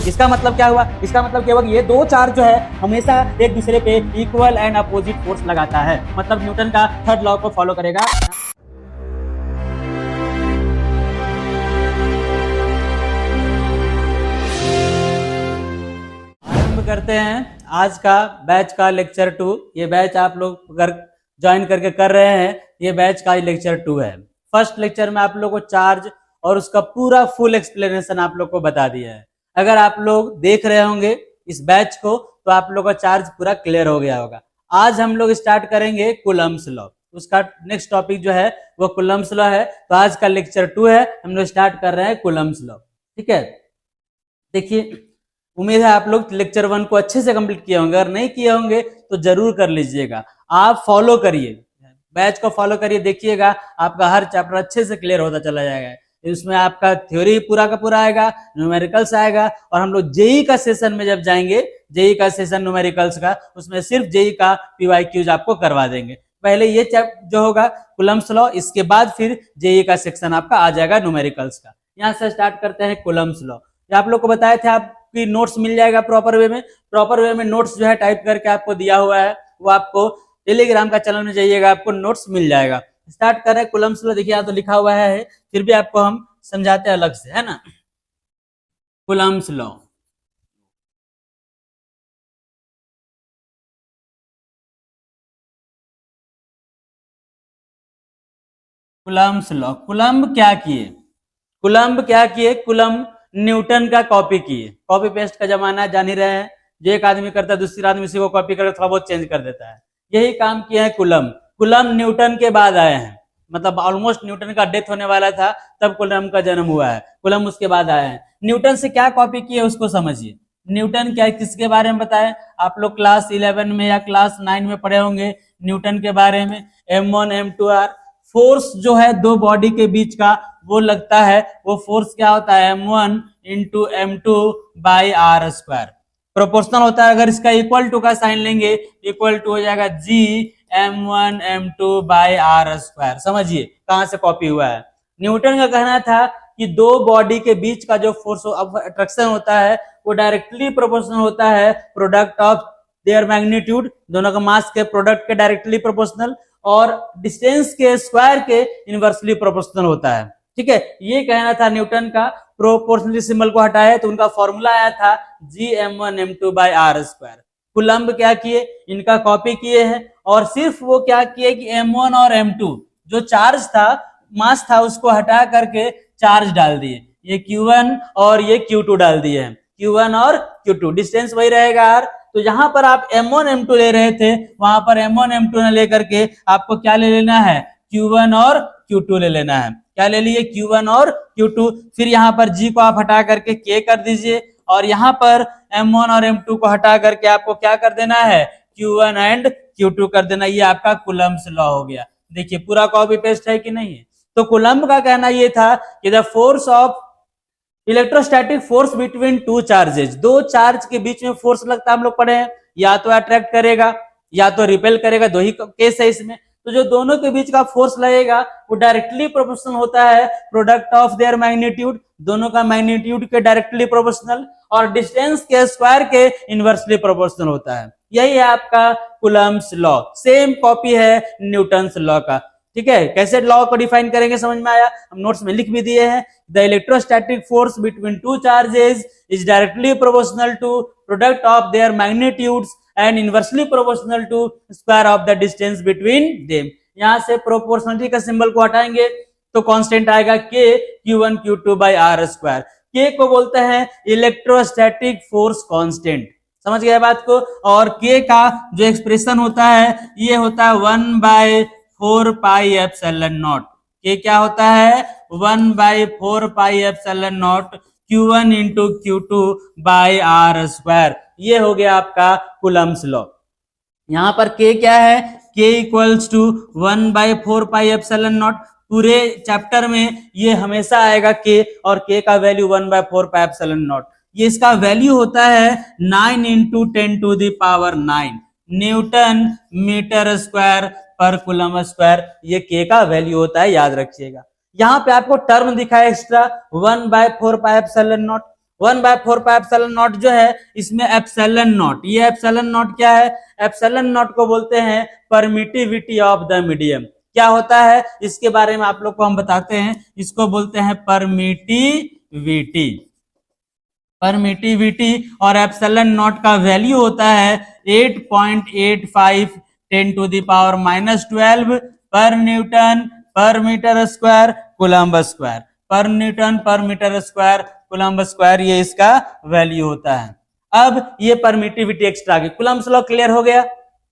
इसका मतलब क्या हुआ? इसका मतलब क्या हुआ कि ये दो चार्ज जो है हमेशा एक दूसरे पे इक्वल एंड अपोजिट फोर्स लगाता है, मतलब न्यूटन का थर्ड लॉ को फॉलो करेगा। आरंभ करते हैं आज का बैच का लेक्चर 2। ये बैच आप लोग अगर ज्वाइन करके कर रहे हैं, ये बैच का लेक्चर 2 है। फर्स्ट लेक्चर में आप लोग को चार्ज और उसका पूरा फुल एक्सप्लेनेशन आप लोग को बता दिया है। अगर आप लोग देख रहे होंगे इस बैच को तो आप लोग का चार्ज पूरा क्लियर हो गया होगा। आज हम लोग स्टार्ट करेंगे कूलम्ब्स लॉ। उसका नेक्स्ट टॉपिक जो है वो कूलम्ब्स लॉ है। तो आज का लेक्चर 2 है, हम लोग स्टार्ट कर रहे हैं कूलम्ब्स लॉ। ठीक है, देखिए उम्मीद है आप लोग लेक्चर 1 को अच्छे से कंप्लीट किए होंगे। अगर नहीं किए होंगे तो जरूर कर लीजिएगा। आप फॉलो करिए, बैच को फॉलो करिए, देखिएगा आपका हर चैप्टर अच्छे से क्लियर होता चला जाएगा। इसमें आपका थ्योरी पूरा का पूरा आएगा, न्यूमेरिकल्स आएगा, और हम लोग जेई का सेशन में जब जाएंगे, जेई का सेशन न्यूमेरिकल्स का, उसमें सिर्फ जेई का पीवाईक्यूज आपको करवा देंगे। पहले ये चैप्टर जो होगा कूलम्ब्स लॉ, इसके बाद फिर जेई का सेक्शन आपका आ जाएगा न्यूमेरिकल्स का। यहाँ से स्टार्ट करते हैं कूलम्ब्स लॉ। आप लोग को बताए थे आपकी नोट्स मिल जाएगा प्रॉपर वे में। प्रॉपर वे में नोट्स जो है टाइप करके आपको दिया हुआ है, वो आपको टेलीग्राम का चैनल में जाइएगा, आपको नोट्स मिल जाएगा। स्टार्ट कर रहे हैं कूलम्ब्स लॉ। देखिए यहाँ तो लिखा हुआ है, फिर भी आपको हम समझाते हैं अलग से, है ना। Coulomb's law, Coulomb's law. Coulomb क्या किए? कूलम्ब क्या किए? कूलम्ब न्यूटन का कॉपी किए। कॉपी पेस्ट का जमाना है, जान ही रहे हैं। जो एक आदमी करता है दूसरा आदमी उसी को कॉपी करके थोड़ा बहुत चेंज कर देता है। यही काम किया है कूलम्ब। कूलम्ब न्यूटन के बाद आए हैं, मतलब ऑलमोस्ट न्यूटन का डेथ होने वाला था तब कूलम्ब का जन्म हुआ है। कूलम्ब उसके बाद आए हैं। न्यूटन से क्या कॉपी किए उसको समझिए। न्यूटन क्या किसके बारे में बताए? आप लोग क्लास 11 में या क्लास 9 में पढ़े होंगे न्यूटन के बारे में। M1 M2R फोर्स जो है दो बॉडी के बीच का वो लगता है, वो फोर्स क्या होता है? M1 into M2 by R square. Proportional होता है। अगर इसका इक्वल टू का साइन लेंगे, इक्वल टू हो जाएगा G M1 M2 by R square. समझिए कहां से कॉपी हुआ है। न्यूटन का कहना था कि दो बॉडी के बीच का जो फोर्स ऑफ अट्रैक्शन होता है वो डायरेक्टली प्रोपोर्शनल होता है प्रोडक्ट ऑफ देयर मैग्नीट्यूड, दोनों का मास के प्रोडक्ट के डायरेक्टली प्रोपोर्शनल, और डिस्टेंस के स्क्वायर के इनवर्सली प्रोपोर्शनल होता है। ठीक है, ये कहना था न्यूटन का। प्रोपोर्शनल सिंबल को हटाया तो उनका फॉर्मूला आया था G M1 M2 by R square. Coulomb क्या किए? इनका कॉपी किए हैं, और सिर्फ वो क्या किए कि M1 और M2 जो चार्ज था, मास था, उसको हटा करके चार्ज डाल दिए। ये Q1 और ये Q2 डाल दिए हैं। Q1 और Q2, डिस्टेंस वही रहेगा R। तो जहां पर आप M1 M2 ले रहे थे, वहां पर M1 M2 न लेकर के आपको क्या ले लेना है? Q1 और Q2 ले लेना है। क्या ले लिए? Q1 और Q2। फिर यहाँ पर G को आप हटा करके K कर दीजिए, और यहाँ पर M1 और M2 को हटा करके आपको क्या कर देना है? Q1 एंड Q2 कर देना। ये आपका कूलम्ब्स लॉ हो गया। देखिए पूरा कॉपी पेस्ट है कि नहीं है। तो कूलम्ब का कहना ये था कि the force of electrostatic force between two charges, दो चार्ज के बीच में फोर्स लगता है, हम लोग पढ़े हैं, या तो अट्रैक्ट करेगा या तो रिपेल करेगा, दो ही केस है इसमें। तो जो दोनों के बीच का फोर्स लगेगा वो डायरेक्टली प्रोपोर्शनल होता है प्रोडक्ट ऑफ देयर मैग्नीट्यूड, दोनों का मैग्नीट्यूड के डायरेक्टली प्रोपोर्शनल, और डिस्टेंस के स्क्वायर के इनवर्सली प्रोपोर्शनल होता है। यही है आपका कूलम्ब्स लॉ। सेम कॉपी है न्यूटन्स लॉ का। ठीक है, कैसे लॉ को डिफाइन करेंगे समझ में आया? हम नोट्स में लिख भी दिए हैं। The electrostatic force between two charges is directly proportional to product of their magnitudes and inversely proportional to square of the distance between them. यहां से प्रोपोर्शनलिटी का सिंबल को हटाएंगे तो कांस्टेंट आएगा K Q1 Q2 by R square. K को बोलते हैं इलेक्ट्रोस्टैटिक फोर्स कांस्टेंट। समझ गए बात को? और K का जो एक्सप्रेशन होता है ये होता है 1/4 पाई एप्सिलॉन नॉट। K क्या होता है? 1/4 pi epsilon naught Q1 into Q2 by R square. ये हो गया आपका कूलम्ब्स लॉ। यहाँ पर K क्या है? K equals to 1/4 pi epsilon naught. पूरे चैप्टर में ये हमेशा आएगा K, और K का वैल्यू 1/4 पाई एप्सिलॉन नॉट। ये इसका वैल्यू होता है 9 इंटू 10⁹ न्यूटन मीटर स्क्वायर पर कूलम स्क्वायर। ये K का वैल्यू होता है, याद रखिएगा। यहाँ पे आपको टर्म दिखा है extra 1/4 pi epsilon not. 1/4 pi epsilon not जो है इसमें एप्सिलॉन नॉट, ये एप्सिलॉन नॉट क्या है, एप्सिलॉन नॉट को बोलते हैं परमिटिविटी ऑफ द मीडियम। क्या होता है इसके बारे में आप लोग को हम बताते हैं, इसको बोलते हैं परमिटिविटी। परमिटिविटी और एप्सिलॉन नॉट का वैल्यू होता है 8.85 10⁻⁻12 पर न्यूटन पर मीटर स्क्वायर कूलम्ब स्क्वायर, पर न्यूटन पर मीटर स्क्वायर कूलम्ब स्क्वायर, ये इसका वैल्यू होता है। अब ये परमिटिविटी एक्स्ट्रा की कूलम्ब्स लॉ क्लियर हो गया।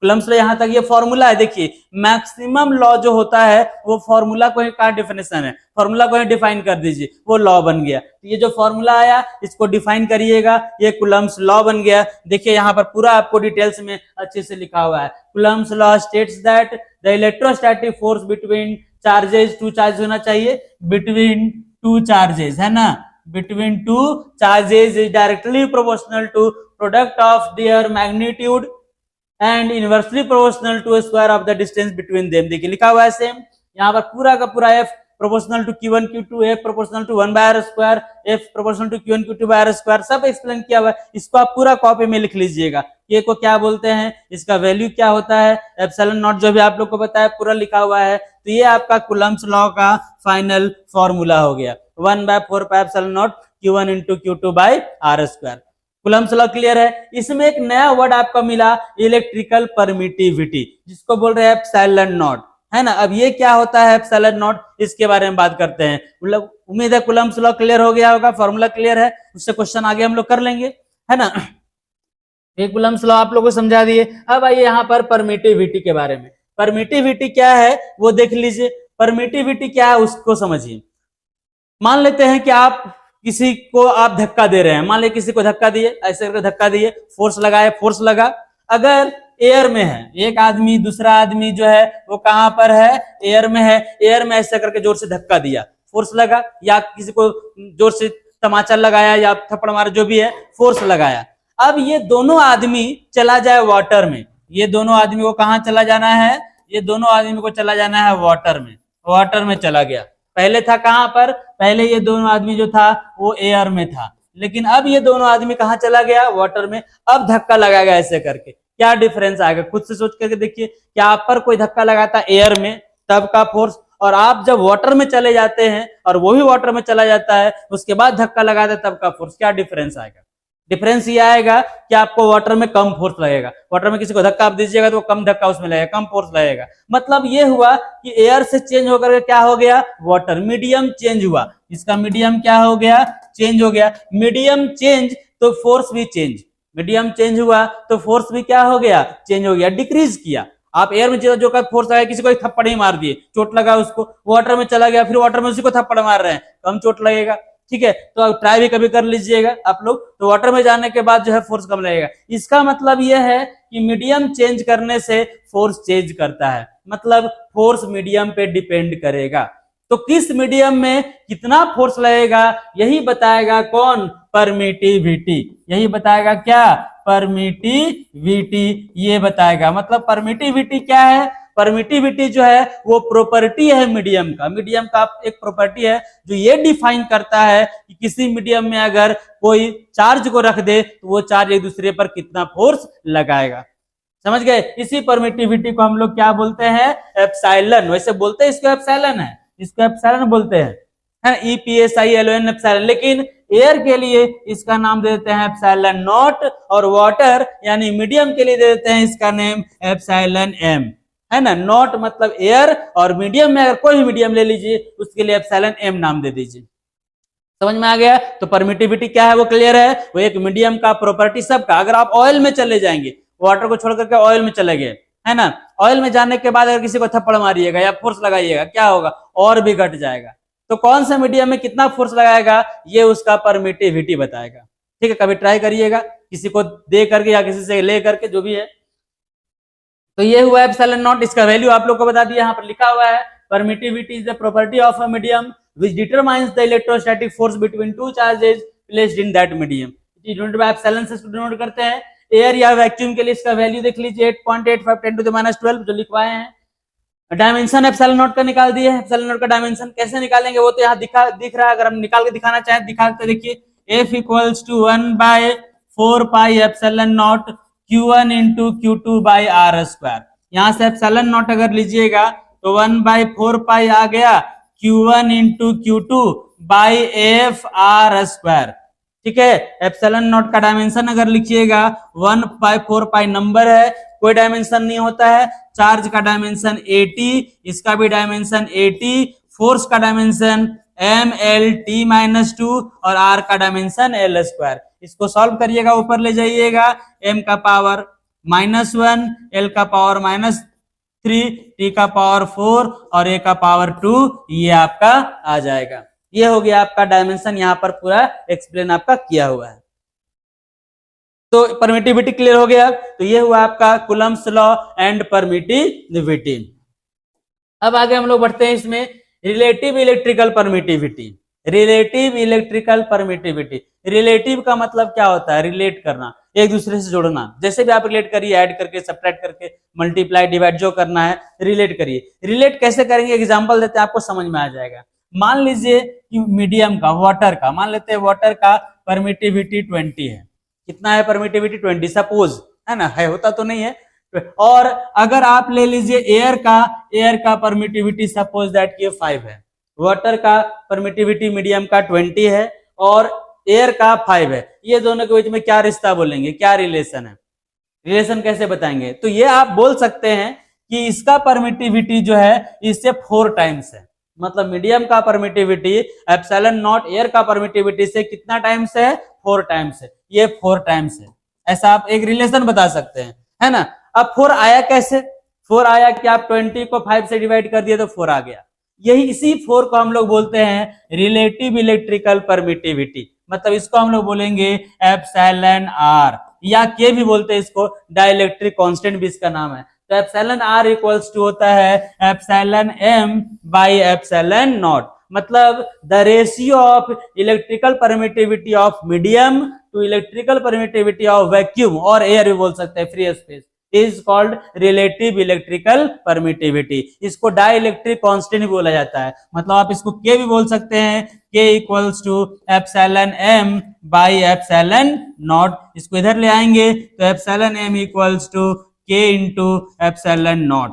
कूलम्ब्स लॉ यहां तक ये फॉर्मूला है, देखिए मैक्सिमम लॉ जो होता है वो फॉर्मूला को का डिफिनेशन है, फॉर्मूला को डिफाइन कर दीजिए, वो लॉ बन गया। तो ये जो फॉर्मूला आया इसको डिफाइन करिएगा, ये कूलम्ब्स लॉ बन गया। देखिए यहाँ पर पूरा आपको डिटेल्स में अच्छे से लिखा हुआ है। Coulomb's law states that the electrostatic force between charges, two charge होना चाहिए, बिटवीन टू चार्जेस है ना, between two charges is directly proportional to product of their magnitude and inversely proportional to square of the distance between them. देखिए लिखा हुआ है same, यहाँ पर पूरा का पूरा F proportional to Q1 Q2, F proportional to 1/r square, F proportional to Q1 Q2/r square, सब एक्सप्लेन किया हुआ है। इसको आप पूरा कॉपी में लिख लीजिएगा, ये को क्या बोलते हैं, इसका वैल्यू क्या होता है, एप्सिलॉन नॉट जो भी आप लोग को बताया पूरा लिखा हुआ है। तो ये आपका कूलम्ब्स लॉ का फाइनल फॉर्मूला हो गया 1/4 pi epsilon naught Q1 × Q2/r square. Coulomb's law clear है। इसमें एक नया वर्ड आपको मिला इलेक्ट्रिकल परमिटिविटी, जिसको बोल रहे हैं एप्सिलॉन नॉट, है ना। अब ये क्या होता है एप्सिलॉन नॉट, इसके बारे में बात करते हैं। मतलब उम्मीद है कूलम्ब्स लॉ क्लियर हो गया होगा, फॉर्मूला क्लियर है, उससे क्वेश्चन आगे हम लोग कर लेंगे, है ना। ये कूलम्ब्स लॉ आप लोगों को समझा दिए। अब आइए यहाँ पर परमिटिविटी के बारे में। परमिटिविटी क्या है वो देख लीजिए। परमिटिविटी क्या है उसको समझिए। मान लेते हैं कि आप किसी को आप धक्का दे रहे हैं, मान लीजिए किसी को धक्का दिए, ऐसे करके धक्का दिए, फोर्स लगाए, फोर्स लगा, अगर एयर में है एक आदमी, दूसरा आदमी जो है वो कहां पर है, एयर में है, एयर में ऐसे करके जोर से धक्का दिया, फोर्स लगा, या किसी को जोर से तमाचा लगाया या थप्पड़ मारा, जो भी है फोर्स लगाया। अब ये दोनों आदमी चला जाए वाटर में, ये दोनों आदमी को कहां चला जाना है, ये दोनों आदमी को चला जाना है वाटर में, वाटर में चला गया। पहले था कहां पर, पहले ये दोनों आदमी जो था वो एयर में था, लेकिन अब ये दोनों आदमी कहां चला गया, वाटर में। अब धक्का लगाएगा ऐसे करके, क्या डिफरेंस आएगा खुद से सोच करके देखिए। क्या आप पर कोई धक्का लगाता एयर में तब का फोर्स, और आप जब वाटर में चले जाते हैं और वो भी वाटर में चला जाता है उसके बाद धक्का लगाता है तब का फोर्स, क्या डिफरेंस आएगा। डिफरेंस ये आएगा कि आपको वाटर में कम फोर्स लगेगा, वाटर में किसी को धक्का आप दीजिएगा तो कम धक्का उसमें लगेगा, कम फोर्स लगेगा। मतलब ये हुआ कि एयर से चेंज होकर क्या हो गया, वाटर, मीडियम चेंज हुआ, इसका मीडियम क्या हो गया, चेंज हो गया। मीडियम चेंज तो फोर्स भी चेंज, मीडियम चेंज हुआ तो फोर्स भी क्या हो गया, चेंज हो गया, डिक्रीज किया। आप एयर में जो का फोर्स आया, किसी को एक थप्पड़ ही मार दिए, चोट लगा उसको, वाटर में चला गया, फिर वाटर में उसी को थप्पड़ मार रहे हैं, कम चोट लगेगा, ठीक है। तो आप ट्राई भी कभी कर लीजिएगा आप लोग, तो वाटर में जाने के बाद जो है फोर्स कम लगेगा। इसका मतलब यह है कि मीडियम चेंज करने से फोर्स चेंज करता है, मतलब फोर्स मीडियम पे डिपेंड करेगा। तो किस मीडियम में कितना फोर्स लगेगा यही बताएगा कौन, परमिटिविटी, यही बताएगा क्या, परमिटिविटी, ये बताएगा। मतलब परमिटिविटी क्या है, परमिटिविटी जो है वो प्रॉपर्टी है मीडियम का, मीडियम का एक प्रॉपर्टी है जो ये डिफाइन करता है कि किसी मीडियम में अगर कोई चार्ज को रख दे तो वो चार्ज एक दूसरे पर कितना फोर्स लगाएगा। समझ गए। इसी परमिटिविटी को हम लोग क्या बोलते हैं, एप्सिलॉन। वैसे बोलते हैं इसको एप्सिलॉन है, इसको एप्सिलॉन बोलते हैं, है EPSILON एप्सिलॉन। लेकिन एयर के लिए इसका नाम दे देते हैं एप्सिलॉन नॉट, और वाटर यानी मीडियम के लिए दे देते हैं इसका नेम एप्सिलॉन M, है ना। नॉट मतलब एयर, और मीडियम में अगर कोई मीडियम ले लीजिए उसके लिए एप्सिलॉन M नाम दे दीजिए। समझ में आ गया। तो परमिटिविटी क्या है वो क्लियर है, वो एक मीडियम का प्रॉपर्टी सबका। अगर आप ऑयल में चले जाएंगे, वाटर को छोड़ करके ऑयल में चले गए, है ना, ऑयल में जाने के बाद अगर किसी को थप्पड़ मारिएगा या फोर्स लगाइएगा, क्या होगा, और भी घट जाएगा। तो कौन सा मीडियम में कितना फोर्स लगाएगा ये उसका परमिटिविटी बताएगा। ठीक है, कभी ट्राई करिएगा किसी को दे करके या किसी से ले करके, जो भी है। तो ये हुआ एप्सिलॉन नॉट, इसका वैल्यू आप लोग को बता दिया, यहाँ पर लिखा हुआ है permittivity is the property of a medium which determines the electrostatic force between two charges placed in that medium। Denote by epsilon से डिनोट करते हैं। एयर या वैक्यूम के लिए इसका वैल्यू देख लीजिए 8.85 10⁻12 जो लिखवाए हैं। डायमेंशन एप्सिलॉन नॉट का निकाल दिए। एप्सिलॉन नॉट का डायमेंशन कैसे निकालेंगे वो तो यहाँ दिख रहा है, अगर हम निकाल के दिखाना चाहें दिखाते देखिए। F equals to 1/4πε0 Q1 into Q2 by R square. यहाँ से एप्सिलॉन नॉट अगर लीजिएगा तो 1/4π आ गया Q1 into Q2 by F R square. ठीक है, एप्सिलॉन नॉट का डायमेंशन अगर लिखिएगा 1/4π नंबर है, कोई डायमेंशन नहीं होता है। चार्ज का डायमेंशन 80, इसका भी डायमेंशन 80, फोर्स का डायमेंशन mlt-2 और r का डायमेंशन l स्क्वायर। इसको सॉल्व करिएगा, ऊपर ले जाइएगा, m का पावर -1, l का पावर -3, t का पावर 4 और a का पावर 2, ये आपका आ जाएगा। ये हो गया आपका डायमेंशन, यहां पर पूरा एक्सप्लेन आपका किया हुआ है। तो परमिटिविटी क्लियर हो गया। तो ये हुआ आपका कूलम्ब्स लॉ एंड परमिटिविटी। अब आगे हम लोग बढ़ते हैं इसमें relative electrical permittivity. Relative electrical permittivity, relative का मतलब क्या होता है? रिलेट करना, एक दूसरे से जोड़ना। जैसे भी आप रिलेट करिए, ऐड करके, सब्ट्रैक्ट करके, मल्टीप्लाई, डिवाइड, जो करना है रिलेट करिए। रिलेट कैसे करेंगे, एग्जांपल देते हैं, आपको समझ में आ जाएगा। मान लीजिए कि मीडियम का, वाटर का, मान लेते हैं वाटर का परमिटिविटी 20 है। कितना है परमिटिविटी? 20, सपोज, है ना, है, होता तो नहीं है। और अगर आप ले लीजिए एयर का परमिटिविटी सपोज दैट कि 5 है। वाटर का परमिटिविटी मीडियम का 20 है और एयर का 5 है। ये दोनों के बीच में क्या रिश्ता बोलेंगे, क्या रिलेशन है? रिलेशन कैसे बताएंगे? तो ये आप बोल सकते हैं कि इसका परमिटिविटी जो है इससे 4 टाइम्स है। मतलब मीडियम का परमिटिविटी एप्सिलॉन नॉट एयर का परमिटिविटी से कितना टाइम्स है? 4 टाइम्स है। ये 4 टाइम्स है, ऐसा आप एक रिलेशन बता सकते हैं, है ना। अब 4 आया कैसे? 4 आया कि आप 20 को 5 से डिवाइड कर दिए तो 4 आ गया। यही इसी 4 को हम लोग बोलते हैं रिलेटिव इलेक्ट्रिकल परमिटिविटी। मतलब इसको हम लोग बोलेंगे एप्सिलॉन आर, या के भी बोलते हैं इसको, डाइलेक्ट्रिक कांस्टेंट भी इसका नाम है। तो एप्सिलॉन आर इक्वल्स टू होता है epsilon M by epsilon naught. मतलब the ratio of electrical permittivity of medium to electrical permittivity of vacuum और एयर भी बोल सकते हैं, free space, is called relative electrical permittivity. इसको डाइलेक्ट्रिक कांस्टेंट भी बोला जाता है। मतलब आप इसको के भी बोल सकते हैं, K equals to epsilon M by epsilon naught. इसको इधर ले आएंगे तो epsilon M equals to K into epsilon naught.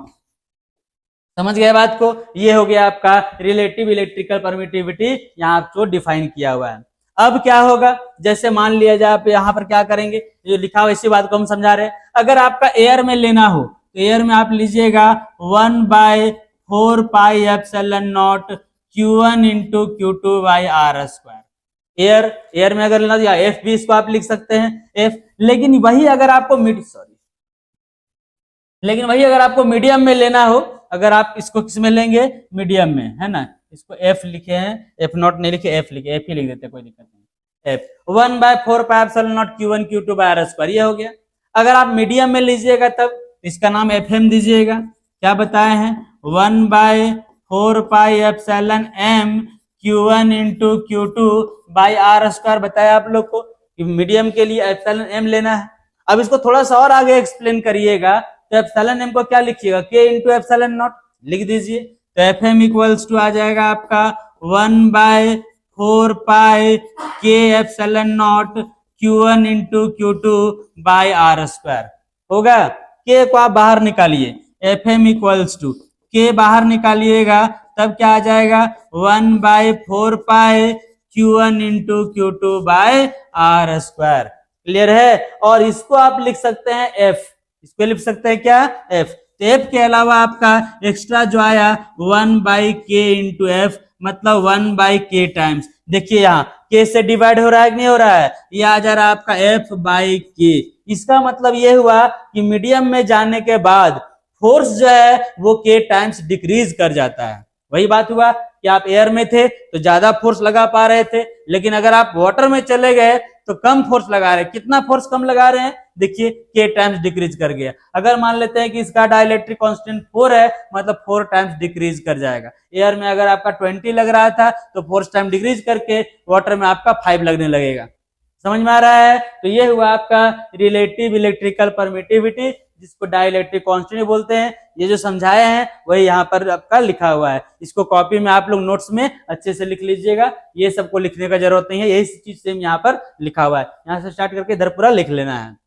समझ गए बात को? ये हो गया आपका रिलेटिव इलेक्ट्रिकल परमिटिविटी, यहाँ आपको डिफाइन किया हुआ है। अब क्या होगा, जैसे मान लिया जाए आप यहाँ पर क्या करेंगे, जो लिखा हुआ इसी बात को हम समझा रहे हैं। अगर आपका एयर में लेना हो तो एयर में आप लीजिएगा 1/4π epsilon naught Q1 into Q2 by R square. Air में अगर लेना तो एफ भी इसको आप लिख सकते हैं, एफ। लेकिन वही अगर आपको मीडियम में लेना हो, अगर आप इसको किस में लेंगे? मीडियम में, है ना। इसको एफ लिखे हैं, एफ नॉट नहीं लिखे, एफ लिखे, एफ ही लिख देते, कोई दिक्कत नहीं। F 1/4π epsilon naught Q1 Q2 by R square, ये हो गया। अगर आप मीडियम में लीजिएगा तब इसका नाम FM दीजिएगा। क्या बताए हैं? 1/4π epsilon m Q1 into Q2 by R square बताया आप लोग को कि मीडियम के लिए एप्सिलॉन m लेना है। अब इसको थोड़ा सा और आगे एक्सप्लेन करिएगा तो एप्सिलॉन m को क्या लिखिएगा? K इंटू एप्सिलॉन नॉट लिख दीजिए। तो FM इक्वल्स टू आ जाएगा आपका 1/4π K epsilon naught Q1 into Q2 by R square होगा। K को आप बाहर निकालिए, FM इक्वल्स टू K बाहर निकालिएगा तब क्या आ जाएगा? 1/4π Q1 into Q2 by R square. Clear है? और इसको आप लिख सकते हैं F, इसको लिख सकते हैं क्या? F। तो F के अलावा आपका एक्स्ट्रा जो आया 1/K इंटू F, मतलब 1/K टाइम्स। देखिए यहाँ K से डिवाइड हो रहा है कि नहीं हो रहा है? ये आ जा रहा है आपका F/K। इसका मतलब ये हुआ कि मीडियम में जाने के बाद फोर्स जो है वो K टाइम्स डिक्रीज कर जाता है। वही बात हुआ कि आप एयर में थे तो ज्यादा फोर्स लगा पा रहे थे, लेकिन अगर आप वाटर में चले गए तो कम फोर्स लगा रहे हैं। कितना फोर्स कम लगा रहे हैं? देखिए K टाइम्स डिक्रीज कर गया। अगर मान लेते हैं कि इसका डाइलेक्ट्रिक कांस्टेंट 4 है, मतलब 4 टाइम्स डिक्रीज कर जाएगा। एयर में अगर आपका 20 लग रहा था तो 4 टाइम डिक्रीज करके वाटर में आपका 5 लगने लगेगा। समझ में आ रहा है? तो ये हुआ आपका रिलेटिव इलेक्ट्रिकल परमिटिविटी, जिसको डाइलेक्ट्रिक कांस्टेंट बोलते हैं। ये जो समझाए हैं वही यहाँ पर आपका लिखा हुआ है। इसको कॉपी में आप लोग नोट्स में अच्छे से लिख लीजिएगा, ये सबको लिखने का जरूरत नहीं है, यही चीज सेम यहाँ पर लिखा हुआ है। यहाँ से स्टार्ट करके इधर पूरा लिख लेना है।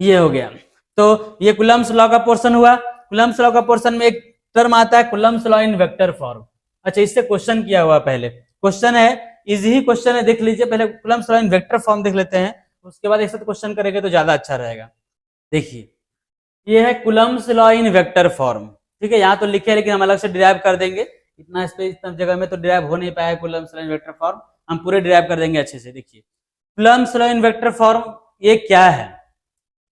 ये हो गया। तो ये कूलम्ब्स लॉ का पोर्शन हुआ। कूलम्ब्स लॉ का पोर्शन में एक टर्म आता है Coulomb's law in vector form. अच्छा, इससे क्वेश्चन किया हुआ पहले क्वेश्चन है, इजी ही क्वेश्चन है, देख लीजिए। पहले Coulomb's law in vector form देख लेते हैं, उसके बाद एक साथ क्वेश्चन करेंगे तो ज्यादा अच्छा रहेगा। देखिए, ये है Coulomb's law in vector form, ठीक है। यहाँ तो लिखे है लेकिन हम अलग से डिराइव कर देंगे, इतना स्पेस इतना जगह में तो डिराइव हो नहीं पाया Coulomb's law in vector form, हम पूरे डिराइव कर देंगे अच्छे से। देखिए, Coulomb's law in vector form ये क्या है?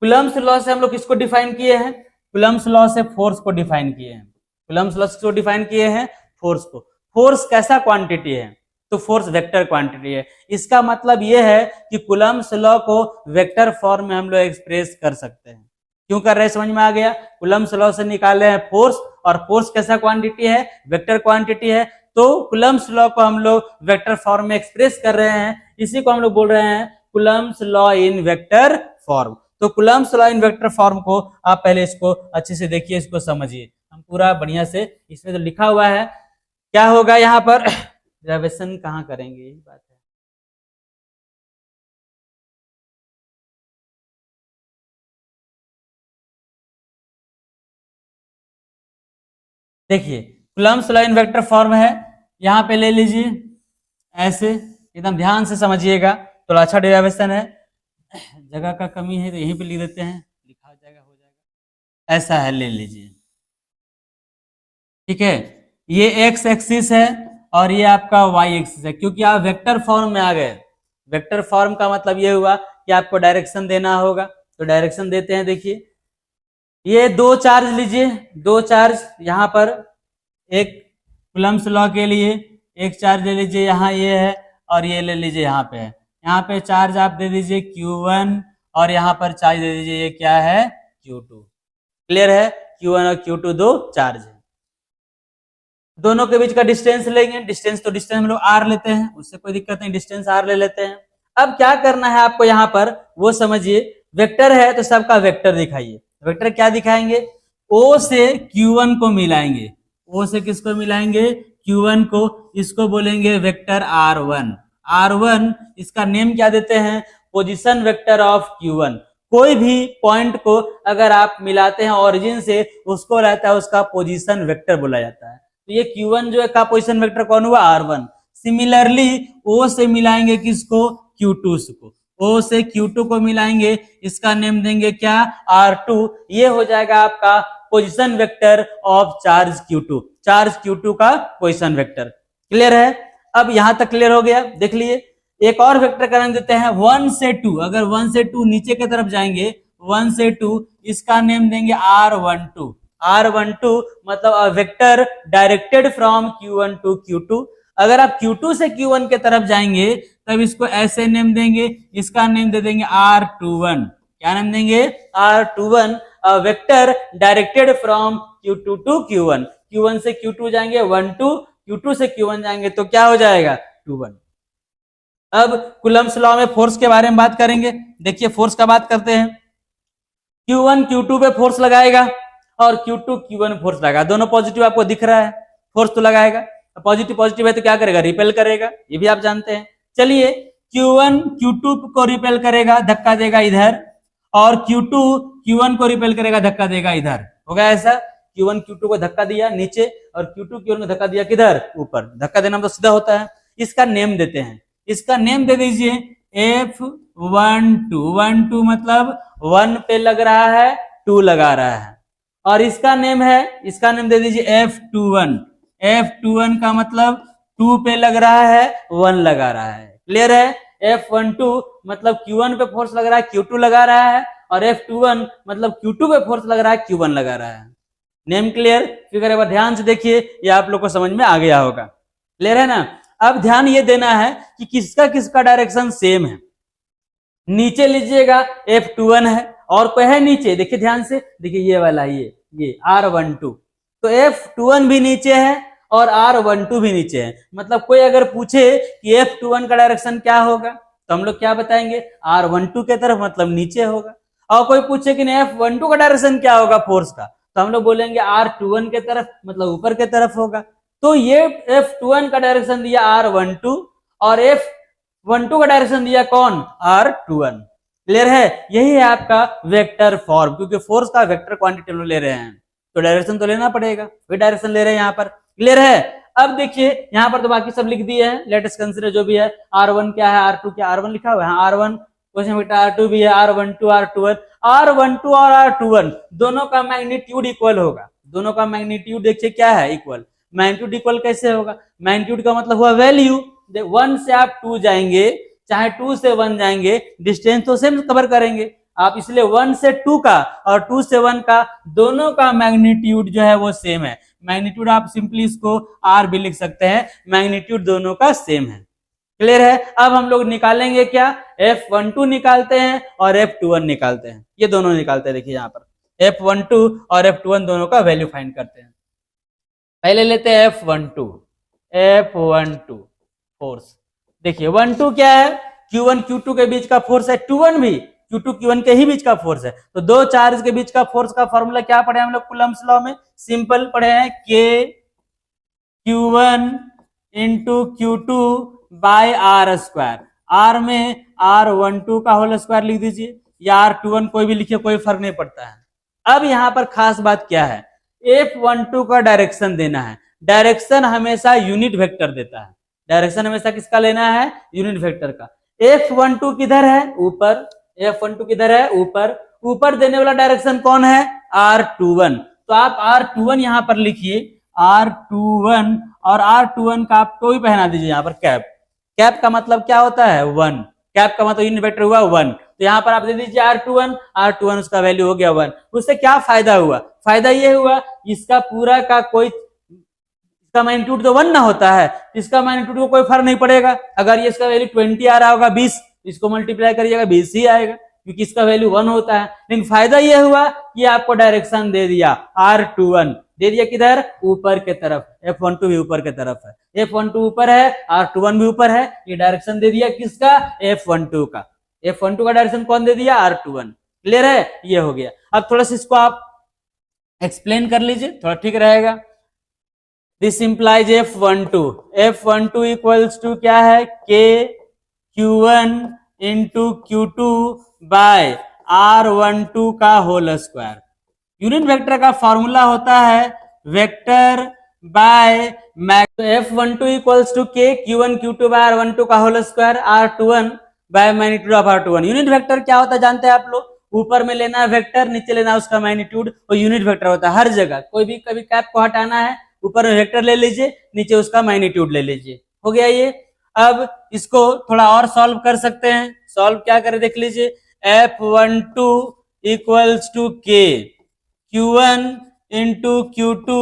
कूलम्ब्स लॉ से हम लोग किसको डिफाइन किए हैं? कूलम्ब्स लॉ से फोर्स को डिफाइन किए हैं। कूलम्ब्स लॉ से डिफाइन किए हैं फोर्स को। फोर्स कैसा क्वांटिटी है? तो फोर्स वेक्टर क्वांटिटी है। इसका मतलब यह है कि कूलम्ब्स लॉ को वेक्टर फॉर्म में हम लोग एक्सप्रेस कर सकते हैं। क्यों कर रहे हैं समझ में आ गया? कूलम्ब्स लॉ से निकाले हैं फोर्स, और फोर्स कैसा क्वांटिटी है? वेक्टर क्वांटिटी है। तो कूलम्ब्स लॉ को हम लोग वेक्टर फॉर्म में एक्सप्रेस कर रहे हैं, इसी को हम लोग बोल रहे हैं Coulomb's law in vector form. तो Coulomb's law in vector form को आप पहले इसको अच्छे से देखिए, इसको समझिए। हम पूरा बढ़िया से, इसमें तो लिखा हुआ है क्या होगा यहाँ पर, डेरिवेशन कहाँ करेंगे, यही बात है। देखिए, Coulomb's law in vector form है, यहाँ पे ले लीजिए ऐसे, एकदम ध्यान से समझिएगा, थोड़ा अच्छा डेरिवेशन है। जगह का कमी है तो यहीं पे लिख देते हैं, लिखा जाएगा, हो जाएगा। ऐसा है, ले लीजिए, ठीक है। ये एक्स एक्सिस है और ये आपका वाई एक्सिस है, क्योंकि आप वेक्टर फॉर्म में आ गए। वेक्टर फॉर्म का मतलब ये हुआ कि आपको डायरेक्शन देना होगा, तो डायरेक्शन देते हैं। देखिए, ये दो चार्ज लीजिए, दो चार्ज यहाँ पर, एक कूलम्ब्स लॉ के लिए एक चार्ज ले लीजिए, यहाँ ये है, और ये ले लीजिए यहाँ पे है। यहाँ पे चार्ज आप दे दीजिए Q1, और यहाँ पर चार्ज दे दीजिए, ये क्या है? Q2। क्लियर है? Q1 और Q2 दो चार्ज है। दोनों के बीच का डिस्टेंस लेंगे, डिस्टेंस तो डिस्टेंस हम लोग R लेते हैं, उससे कोई दिक्कत नहीं, डिस्टेंस R ले लेते हैं। अब क्या करना है आपको यहाँ पर, वो समझिए। वेक्टर है तो सबका वेक्टर दिखाइए। वेक्टर क्या दिखाएंगे? O से Q1 को मिलाएंगे, O से किसको मिलाएंगे? Q1 को। इसको बोलेंगे वेक्टर R1। R1 इसका नेम क्या देते हैं? Position vector of Q1। कोई भी पॉइंट को अगर आप मिलाते हैं ओरिजिन से, उसको रहता है उसका पोजीशन वेक्टर बोला जाता है। तो ये Q1 जो है का पोजीशन वेक्टर कौन हुआ? R1। सिमिलरली O से मिलाएंगे किसको? Q2 को। O से Q2 को मिलाएंगे, इसका नेम देंगे क्या? R2। ये हो जाएगा आपका position vector of charge Q2, charge Q2 का पोजीशन वेक्टर। क्लियर है? अब यहां तक क्लियर हो गया। देख लिए, एक और वेक्टर का नाम देते हैं 1 से 2। अगर 1 से 2 नीचे की तरफ जाएंगे, 1 से 2, इसका नेम देंगे R12। R12 मतलब vector directed from Q1 to Q2। अगर आप Q2 से Q1 के तरफ जाएंगे तब इसको ऐसे नेम देंगे, इसका नेम दे देंगे R21। क्या नाम देंगे? R21, vector directed from Q2 to Q1। Q1 से Q2 जाएंगे 1 2, Q2 से Q1 जाएंगे तो क्या हो जाएगा? 2 1। अब कूलम्ब्स लॉ में फोर्स के बारे में बात करेंगे। देखिए, फोर्स का बात करते हैं। Q1 Q2 पे फोर्स लगाएगा और Q2 Q1 फोर्स लगाएगा, दोनों पॉजिटिव आपको दिख रहा है, फोर्स तो लगाएगा। पॉजिटिव पॉजिटिव है तो क्या करेगा? रिपेल करेगा, ये भी आप जानते हैं। चलिए, Q1 Q2 को रिपेल करेगा, धक्का देगा इधर, और Q2 Q1 को रिपेल करेगा, धक्का देगा इधर। होगा ऐसा? Q1 Q2 को धक्का दिया नीचे, और Q2 Q1 को धक्का दिया किधर? ऊपर। धक्का देना तो सीधा होता है। इसका नेम देते हैं, इसका नेम दे दीजिए F12। 12 मतलब 1 पे लग रहा है, 2 लगा रहा है। और इसका नेम है, इसका नेम दे दीजिए F21। F21 का मतलब 2 पे लग रहा है, 1 लगा रहा है। क्लियर है? F12 मतलब Q1 पे फोर्स लग रहा है, Q2 लगा रहा है, और F21 मतलब Q2 पे फोर्स लग रहा है, Q1 लगा रहा है। Name clear? फिगर एक बार ध्यान से देखिए, ये आप लोग को समझ में आ गया होगा। क्लियर है ना? अब ध्यान ये देना है कि किसका किसका डायरेक्शन सेम है। नीचे लीजिएगा F21 है, और कोई है नीचे? देखिए ध्यान से, देखिए ये वाला, ये R12। तो F21 भी नीचे है और R12 भी नीचे है। मतलब कोई अगर पूछे कि F21 का डायरेक्शन क्या होगा, तो हम लोग क्या बताएंगे? R12 के तरफ, मतलब नीचे होगा। और कोई पूछे कि F12 का डायरेक्शन क्या होगा फोर्स का, तो हम लोग बोलेंगे R21 के तरफ, मतलब ऊपर के तरफ होगा। तो ये F21 का डायरेक्शन दिया R12 और F12 का डायरेक्शन दिया कौन, R21। क्लियर है, यही है आपका वेक्टर फॉर्म, क्योंकि फोर्स का वेक्टर क्वांटिटी हम ले रहे हैं तो डायरेक्शन तो लेना पड़ेगा, वही डायरेक्शन ले रहे हैं यहाँ पर। क्लियर है। अब देखिए यहाँ पर तो बाकी सब लिख दिए हैं, लेट अस कंसीडर जो भी है। R1 क्या है, R2 क्या, R1 लिखा हुआ है, R1 क्वेश्चन बेटा, R2 भी है, R12 R21, R12 और R21 दोनों का मैग्नीट्यूड इक्वल होगा। दोनों का मैग्नीट्यूड देखिए क्या है, इक्वल। मैग्नीट्यूड इक्वल कैसे होगा, मैग्नीट्यूड का मतलब हुआ वैल्यू। 1 से आप 2 जाएंगे, चाहे 2 से 1 जाएंगे, डिस्टेंस तो सेम कवर करेंगे आप, इसलिए 1 से 2 का और 2 से 1 का दोनों का मैग्नीट्यूड जो है वो सेम है। मैग्नीट्यूड आप सिंपली इसको R भी लिख सकते हैं, मैग्नीट्यूड दोनों का सेम है। क्लियर है। अब हम लोग निकालेंगे क्या, F12 निकालते हैं और F21 निकालते हैं, ये दोनों निकालते हैं। देखिए यहाँ पर F12 और F21 दोनों का वैल्यू फाइंड करते हैं। पहले लेते हैं F12 फोर्स। देखिए 12 क्या है, Q1 Q2 के बीच का फोर्स है, 21 भी Q2 Q1 के ही बीच का फोर्स है। तो दो चार्ज के बीच का फोर्स का फॉर्मूला क्या पढ़े हम लोग कूलम्ब्स लॉ में, सिंपल पढ़े हैं, K Q1 into Q2 by R square. R में R12 का होल स्क्वायर लिख दीजिए या R21 कोई भी लिखिए, कोई फर्क नहीं पड़ता है। अब यहाँ पर खास बात क्या है, F12 का डायरेक्शन देना है। डायरेक्शन हमेशा यूनिट वेक्टर देता है, डायरेक्शन हमेशा किसका लेना है, यूनिट वेक्टर का। F12 किधर है, ऊपर। F12 किधर है, ऊपर। ऊपर देने वाला डायरेक्शन कौन है, R21। तो आप R21 यहाँ पर लिखिए, R21, और R21 का आप टोई पहना दीजिए यहाँ पर कैप। कैप का मतलब क्या होता है, 1। कैप का मतलब यूनिट वेक्टर हुआ 1, तो यहाँ पर आप दे दीजिए R21 उसका वैल्यू हो गया 1। उससे क्या फायदा हुआ, फायदा ये हुआ इसका पूरा का कोई, इसका मैग्नीट्यूड तो 1 ना होता है, इसका मैग्नीट्यूड को कोई फर्क नहीं पड़ेगा। अगर ये इसका वैल्यू 20 आ रहा होगा, 20, इसको मल्टीप्लाई करिएगा 20 ही आएगा, क्योंकि इसका वैल्यू 1 होता है। लेकिन फायदा यह हुआ कि आपको डायरेक्शन दे दिया, R21 दे दिया किधर, ऊपर के तरफ। F12 भी ऊपर के तरफ है, F12 ऊपर है, R21 भी ऊपर है। ये डायरेक्शन दे दिया किसका, F12 का। F12 का डायरेक्शन कौन दे दिया, R21। क्लियर है, ये हो गया। अब थोड़ा सा इसको आप एक्सप्लेन कर लीजिए, थोड़ा ठीक रहेगा। This implies F12 equals to क्या है, K Q1 into Q2 by R12 का होल स्क्वायर। यूनिट वेक्टर का फॉर्मूला होता है vector by F12 equals to K Q1 Q2 by R12 का whole square, R21 by magnitude of R21। Unit vector क्या होता है जानते हैं आप लोग, ऊपर में लेना है वेक्टर, नीचे लेना है उसका मैग्नीट्यूड, और यूनिट वेक्टर होता है हर जगह। कोई भी कभी कैप को हटाना है, ऊपर में वेक्टर ले लीजिए, नीचे उसका मैग्नीट्यूड ले लीजिए, हो गया ये। अब इसको थोड़ा और सॉल्व कर सकते हैं। सॉल्व क्या करें देख लीजिए, F12 equals to K Q1 into Q2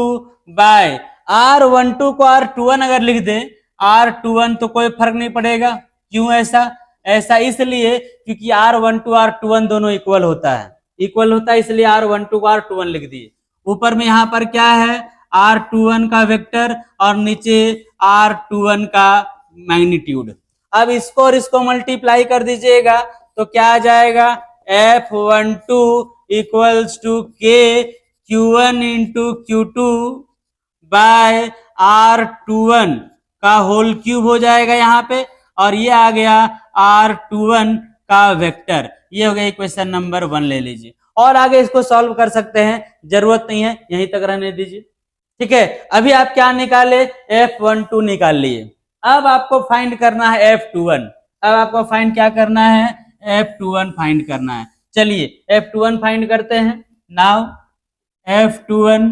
by R12 को R21 अगर लिख दें, R21 तो कोई फर्क नहीं पड़ेगा। क्यों ऐसा, ऐसा इसलिए क्योंकि R12 R21 दोनों इक्वल होता है, इक्वल होता है, इसलिए R12 को R21 लिख दिए। ऊपर में यहाँ पर क्या है, R21 का वेक्टर और नीचे R21 का मैग्नीट्यूड। अब इसको और इसको मल्टीप्लाई कर दीजिएगा तो क्या आ जाएगा, F12 equals to K Q1 into Q2 by R21 का होल क्यूब हो जाएगा यहाँ पे, और ये आ गया R21 का वेक्टर। ये हो गया इक्वेशन नंबर 1, ले लीजिए। और आगे इसको सॉल्व कर सकते हैं, जरूरत नहीं है, यहीं तक रहने दीजिए। ठीक है, अभी आप क्या निकाले, F12 निकाल लिए। अब आपको फाइंड करना है F21। अब आपको फाइंड क्या करना है, F21 फाइंड करना है। चलिए F21 फाइंड करते हैं। नाउ F21,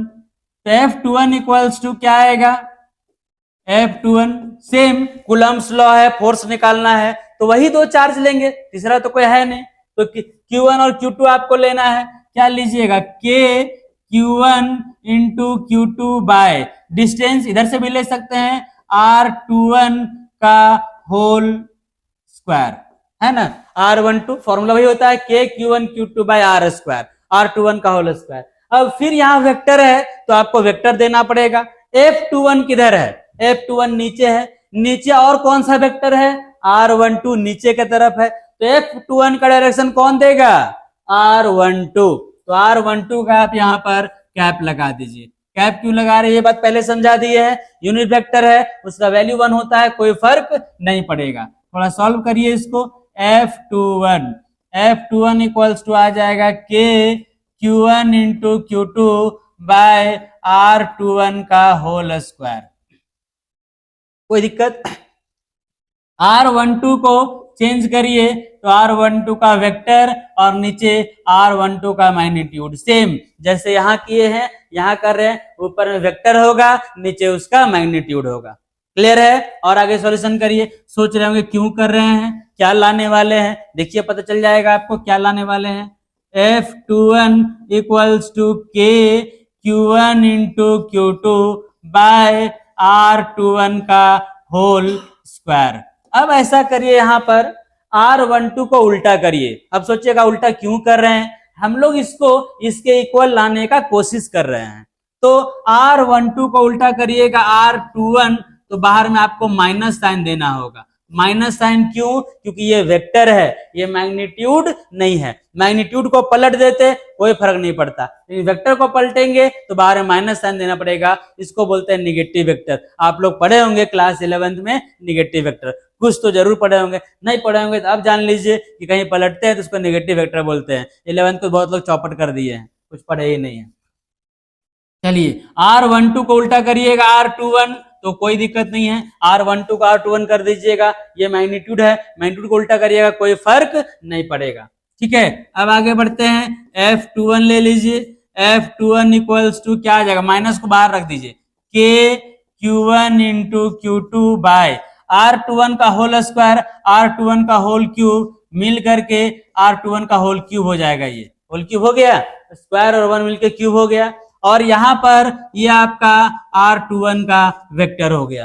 तो F21 इक्वल्स टू क्या आएगा, F21 सेम कूलम्ब्स लॉ है, फोर्स निकालना है तो वही दो चार्ज लेंगे, तीसरा तो कोई है नहीं। तो Q1 और Q2 आपको लेना है, क्या लीजिएगा, K Q1 into Q2 by distance इधर से भी ले सकते हैं, R21 का होल स्क्वायर, है ना। R12 फॉर्मूला वही होता है, K Q1 Q2 by R square, R21 का होल स्क्वायर। अब फिर यहाँ वेक्टर है तो आपको वेक्टर देना पड़ेगा। F21 किधर है, F21 नीचे है, नीचे और कौन सा वेक्टर है, R12 नीचे की तरफ है, तो F21 का डायरेक्शन कौन देगा, R12। तो R12 का आप यहाँ पर कैप लगा दीजिए। कैप क्यों लगा रहे हैं ये बात पहले समझा दी है। यूनिट वेक्टर है, उसका वैल्यू 1 होता है, कोई फर्क नहीं पड़ेगा। थोड़ा सॉल्व करिए इसको। F21 इक्वल्स टू आ जाएगा K Q1 into Q2 by R21 का होल स्क्वायर। कोई दिक्कत? R12 को चेंज करिए तो R12 का वेक्टर और नीचे R12 का मैग्नीट्यूड सेम जैसे यहाँ किए हैं, यहाँ कर रहे हैं। ऊपर में वेक्टर होगा, नीचे उसका मैग्नीट्यूड होगा। क्लियर है? और आगे सॉल्यूशन करिए। सोच रहे होंगे क्यों कर रहे हैं, क्या लाने वाले हैं, देखिए पता चल जाएगा आपको क्या लाने वाले हैं। F21 equals to K Q1 into Q2 by R21 का होल स्क्वायर। अब ऐसा करिए, यहाँ पर R12 को उल्टा करिए। अब सोचिएगा उल्टा क्यों कर रहे हैं, हम लोग इसको इसके इक्वल लाने का कोशिश कर रहे हैं। तो R12 को उल्टा करिएगा R21, तो बाहर में आपको माइनस साइन देना होगा। माइनस साइन क्यों? क्योंकि ये वेक्टर है, ये मैग्नीट्यूड नहीं है। मैग्नीट्यूड को पलट देते कोई फर्क नहीं पड़ता, लेकिन वेक्टर को पलटेंगे तो बाहर में माइनस साइन देना पड़ेगा। इसको बोलते हैं निगेटिव वेक्टर। आप लोग पढ़े होंगे क्लास 11th में निगेटिव वेक्टर, कुछ तो जरूर पढ़े होंगे, नहीं पढ़े होंगे तो अब जान लीजिए कि कहीं पलटते हैं तो उसको निगेटिव वेक्टर बोलते हैं। 11th को बहुत लोग चौपट कर दिए हैं, कुछ पढ़े ही नहीं है। चलिए R12 को उल्टा करिएगा R21, तो कोई दिक्कत नहीं है। R12 का R21 कर दीजिएगा, ये मैग्नीट्यूड है, मैग्नीट्यूड को उल्टा करिएगा कोई फर्क नहीं पड़ेगा। ठीक है, अब आगे बढ़ते हैं। F21 ले लीजिए। F21 इक्वल्स टू क्या आ जाएगा, माइनस को बाहर रख दीजिए, K Q1 into Q2 by R21 का होल स्क्वायर, R21 का होल क्यूब मिल करके R21 का होल क्यूब हो जाएगा। ये होल क्यूब हो गया, स्क्वायर और 1 मिलके क्यूब हो गया, और यहाँ पर ये आपका R21 का वेक्टर हो गया।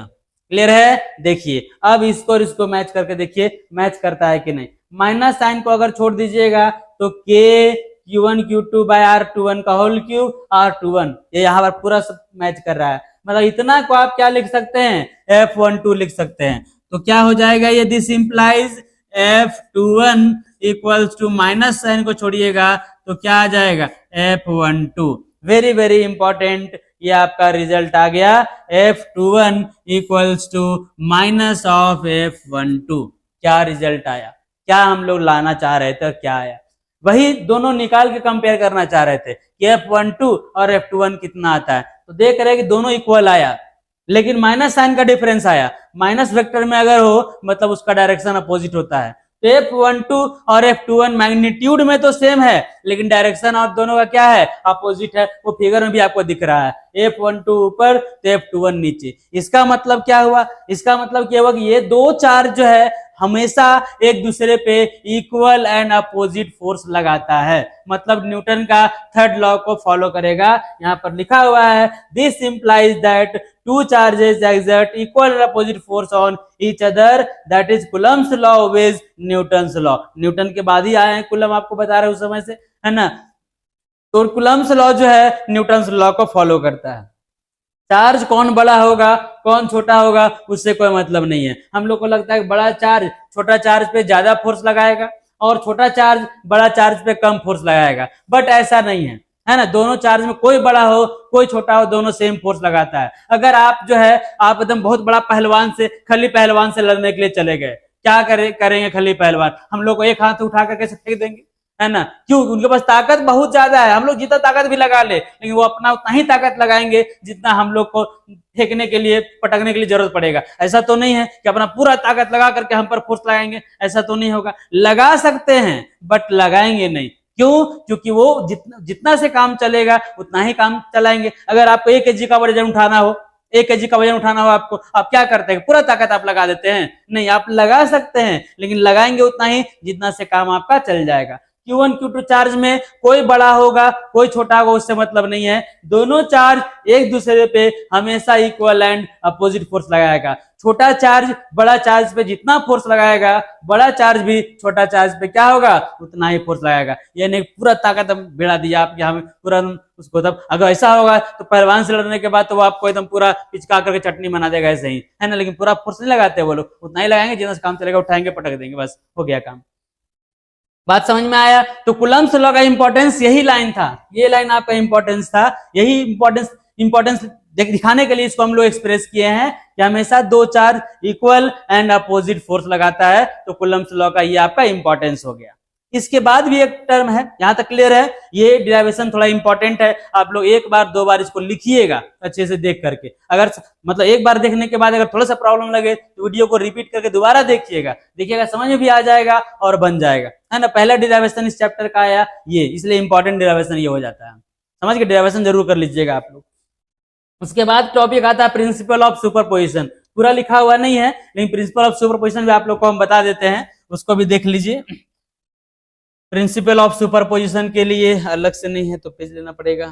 क्लियर है? देखिए अब इसको और इसको मैच करके देखिए मैच करता है कि नहीं। माइनस साइन को अगर छोड़ दीजिएगा तो K Q1 Q2 by R21 का होल क्यूब R21, ये यहाँ पर पूरा सब मैच कर रहा है। मतलब इतना को आप क्या लिख सकते हैं, F12 लिख सकते हैं। तो क्या हो जाएगा ये, this implies F21 equals to minus sign को छोड़िएगा तो क्या आ जाएगा, F12। वेरी वेरी इंपॉर्टेंट, ये आपका रिजल्ट आ गया F21 equals to minus of F12। क्या रिजल्ट आया, क्या हम लोग लाना चाह रहे थे, क्या आया, वही दोनों निकाल के कंपेयर करना चाह रहे थे कि F12 और F21 कितना आता है। तो देख रहे हैं कि दोनों इक्वल आया, लेकिन माइनस साइन का डिफरेंस आया। माइनस वेक्टर में अगर हो मतलब उसका डायरेक्शन अपोजिट होता है। तो F12 और F21 मैग्नीट्यूड में तो सेम है, लेकिन डायरेक्शन और दोनों का क्या है, अपोजिट है। वो फिगर में भी आपको दिख रहा है, F12 ऊपर तो F21 नीचे। इसका मतलब क्या हुआ, इसका मतलब क्या हुआ कि ये दो चार्ज जो है हमेशा एक दूसरे पे इक्वल एंड अपोजिट फोर्स लगाता है, मतलब न्यूटन का थर्ड लॉ को फॉलो करेगा। यहाँ पर लिखा हुआ है, this implies that two charges exert equal and opposite force on each other, that is Coulomb's law with Newton's law. Newton के बाद ही आए हैं कूलम, आपको बता रहे उस समय से, है ना। तो कूलम्स लॉ जो है न्यूटन्स लॉ को फॉलो करता है। चार्ज कौन बड़ा होगा कौन छोटा होगा उससे कोई मतलब नहीं है। हम लोग को लगता है कि बड़ा चार्ज छोटा चार्ज पे ज्यादा फोर्स लगाएगा और छोटा चार्ज बड़ा चार्ज पे कम फोर्स लगाएगा, बट ऐसा नहीं है, है ना। दोनों चार्ज में कोई बड़ा हो कोई छोटा हो, दोनों सेम फोर्स लगाता है। अगर आप जो है आप एकदम बहुत बड़ा पहलवान से खली पहलवान से लड़ने के लिए चले गए, क्या करेंगे खली पहलवान, हम लोग को एक हाथ उठा कर कैसे फेंक देंगे, है ना। क्यों, उनके पास ताकत बहुत ज्यादा है। हम लोग जितना ताकत भी लगा ले, लेकिन वो अपना उतना ही ताकत लगाएंगे जितना हम लोग को फेंकने के लिए पटकने के लिए जरूरत पड़ेगा। ऐसा तो नहीं है कि अपना पूरा ताकत लगा करके हम पर फोर्स लगाएंगे, ऐसा तो नहीं होगा। लगा सकते हैं बट लगाएंगे नहीं। क्यों? क्योंकि वो जितना से काम चलेगा उतना ही काम चलाएंगे। अगर आपको 1 kg का वजन उठाना हो, 1 kg का वजन उठाना हो आपको, आप क्या करते हैं, पूरा ताकत आप लगा देते हैं? नहीं, आप लगा सकते हैं लेकिन लगाएंगे उतना ही जितना से काम आपका चल जाएगा। Q1 Q2 चार्ज में कोई बड़ा होगा कोई छोटा होगा उससे मतलब नहीं है। दोनों चार्ज एक दूसरे पे हमेशा इक्वल एंड अपोजिट फोर्स लगाएगा। छोटा चार्ज बड़ा चार्ज पे जितना फोर्स लगाएगा, बड़ा चार्ज भी छोटा चार्ज पे क्या होगा, उतना ही फोर्स लगाएगा। यानी पूरा ताकत भिड़ा दिया आपके, हमें पूरा उसको, तब अगर ऐसा होगा तो पहलवान से लड़ने के बाद तो वो आपको एकदम पूरा पिचका करके चटनी बना देगा, ऐसे ही, है ना। लेकिन पूरा फोर्स नहीं लगाते वो लोग, उतना ही लगाएंगे जितना से काम चलेगा, उठाएंगे पटक देंगे, बस हो गया काम। बात समझ में आया? तो कूलम्ब्स लॉ का इंपॉर्टेंस यही लाइन था, ये लाइन आपका इंपॉर्टेंस था, यही इंपॉर्टेंस दिखाने के लिए इसको हम लोग एक्सप्रेस किए हैं कि हमेशा दो charge equal and opposite force लगाता है, तो कूलम्ब्स लॉ का ये आपका इंपॉर्टेंस हो गया। इसके बाद भी एक टर्म है, यहां तक क्लियर है? ये डिराइवेशन थोड़ा इंपॉर्टेंट है, आप लोग एक बार दो बार इसको लिखिएगा अच्छे से देख करके, अगर मतलब एक बार देखने के बाद अगर थोड़ा सा प्रॉब्लम लगे तो वीडियो को रिपीट करके दोबारा देखिएगा समझ में भी आ जाएगा और बन जाएगा, है ना। पहला डिराइवेशन इस चैप्टर का आया ये, इसलिए इंपॉर्टेंट डिराइवेशन ये हो जाता है, समझ के डिराइवेशन जरूर कर लीजिएगा आप लोग। उसके बाद टॉपिक आता है प्रिंसिपल ऑफ सुपरपोजिशन, पूरा लिखा हुआ नहीं है लेकिन प्रिंसिपल ऑफ सुपरपोजिशन भी आप लोग को हम बता देते हैं, उसको भी देख लीजिए। प्रिंसिपल ऑफ सुपरपोजिशन के लिए अलग से नहीं है तो पेज लेना पड़ेगा।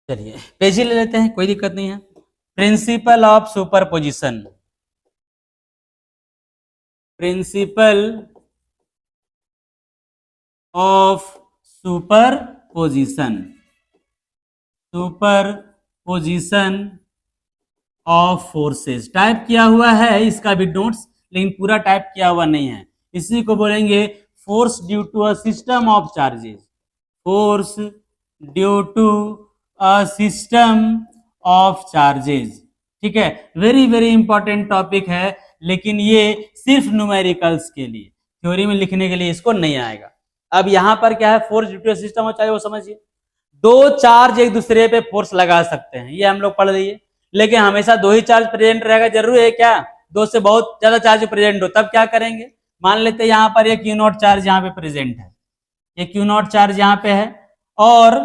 चलिए पेज ही ले लेते हैं, कोई दिक्कत नहीं है। Principal of superposition, principal of superposition, superposition of forces type किया हुआ है, इसका भी नोट्स, लेकिन पूरा टाइप किया हुआ नहीं है। इसी को बोलेंगे force due to a system of charges, force due to a system of charges, ठीक है। वेरी वेरी इंपॉर्टेंट टॉपिक है, लेकिन ये सिर्फ न्यूमेरिकल्स के लिए, थ्योरी में लिखने के लिए इसको नहीं आएगा। अब यहां पर क्या है, force due to a system of charges, वो समझिए, दो चार्ज एक दूसरे पे फोर्स लगा सकते हैं, ये हम लोग पढ़ लिए, लेकिन हमेशा दो ही चार्ज प्रेजेंट रहेगा जरूरी है क्या? दो से बहुत ज्यादा चार्ज प्रेजेंट हो तब क्या करेंगे? मान लेते हैं यहाँ पर ये क्यू नॉट चार्ज यहाँ पे प्रेजेंट है, ये क्यू नॉट चार्ज यहाँ पे है और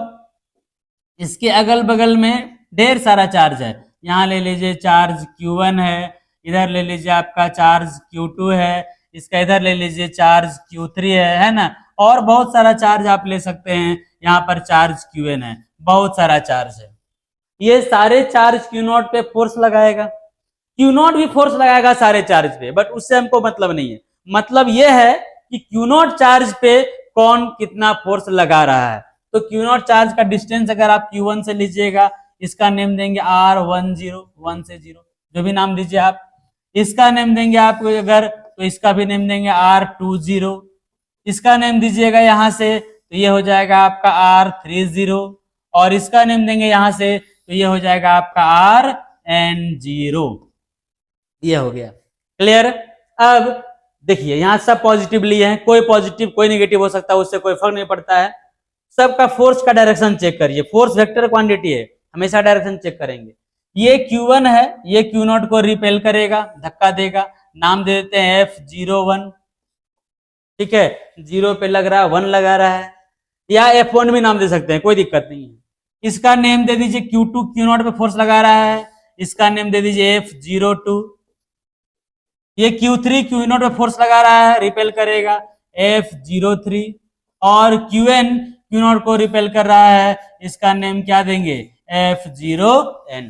इसके अगल बगल में ढेर सारा चार्ज है, यहाँ ले लीजिए चार्ज Q1 है, इधर ले लीजिए आपका चार्ज Q2 है, इसका इधर ले लीजिए चार्ज Q3 है ना, और बहुत सारा चार्ज आप ले सकते हैं, यहाँ पर चार्ज Qn है, बहुत सारा चार्ज है। ये सारे चार्ज Q नॉट पे फोर्स लगाएगा, Q नॉट भी फोर्स लगाएगा सारे चार्ज पे, बट उससे हमको मतलब नहीं है, मतलब ये है कि Q नॉट चार्ज पे कौन कितना फोर्स लगा रहा है। तो Q नॉट चार्ज का डिस्टेंस अगर आप Q1 से लीजिएगा, इसका नेम देंगे R10, 1 से 0, जो भी नाम दीजिए आप, इसका नेम देंगे आप अगर, तो इसका भी नेम देंगे R20, इसका नेम दीजिएगा यहां से तो ये हो जाएगा आपका R30, और इसका नेम देंगे यहां से तो ये हो जाएगा आपका Rn0, ये हो गया क्लियर। अब देखिए यहां सब पॉजिटिव लिए हैं, कोई पॉजिटिव कोई नेगेटिव हो सकता है, उससे कोई फर्क नहीं पड़ता है, सबका फोर्स का डायरेक्शन चेक करिए, फोर्स वेक्टर क्वांटिटी है, हमेशा डायरेक्शन चेक करेंगे। ये Q1 है, ये Q नॉट को रिपेल करेगा, धक्का देगा, नाम दे देते हैं F01, ठीक है, 0 पे लग रहा है, 1 लगा रहा है, या F1 भी नाम दे सकते हैं, कोई दिक्कत नहीं है। इसका नेम दे दीजिए Q2, Q नॉट पे फोर्स लगा रहा है, इसका नेम दे दीजिए F02, ये Q3 Q नॉट पे फोर्स लगा रहा है, रिपेल करेगा, F03, और Qn Q नॉट को रिपेल कर रहा है, इसका नेम क्या देंगे, F0n,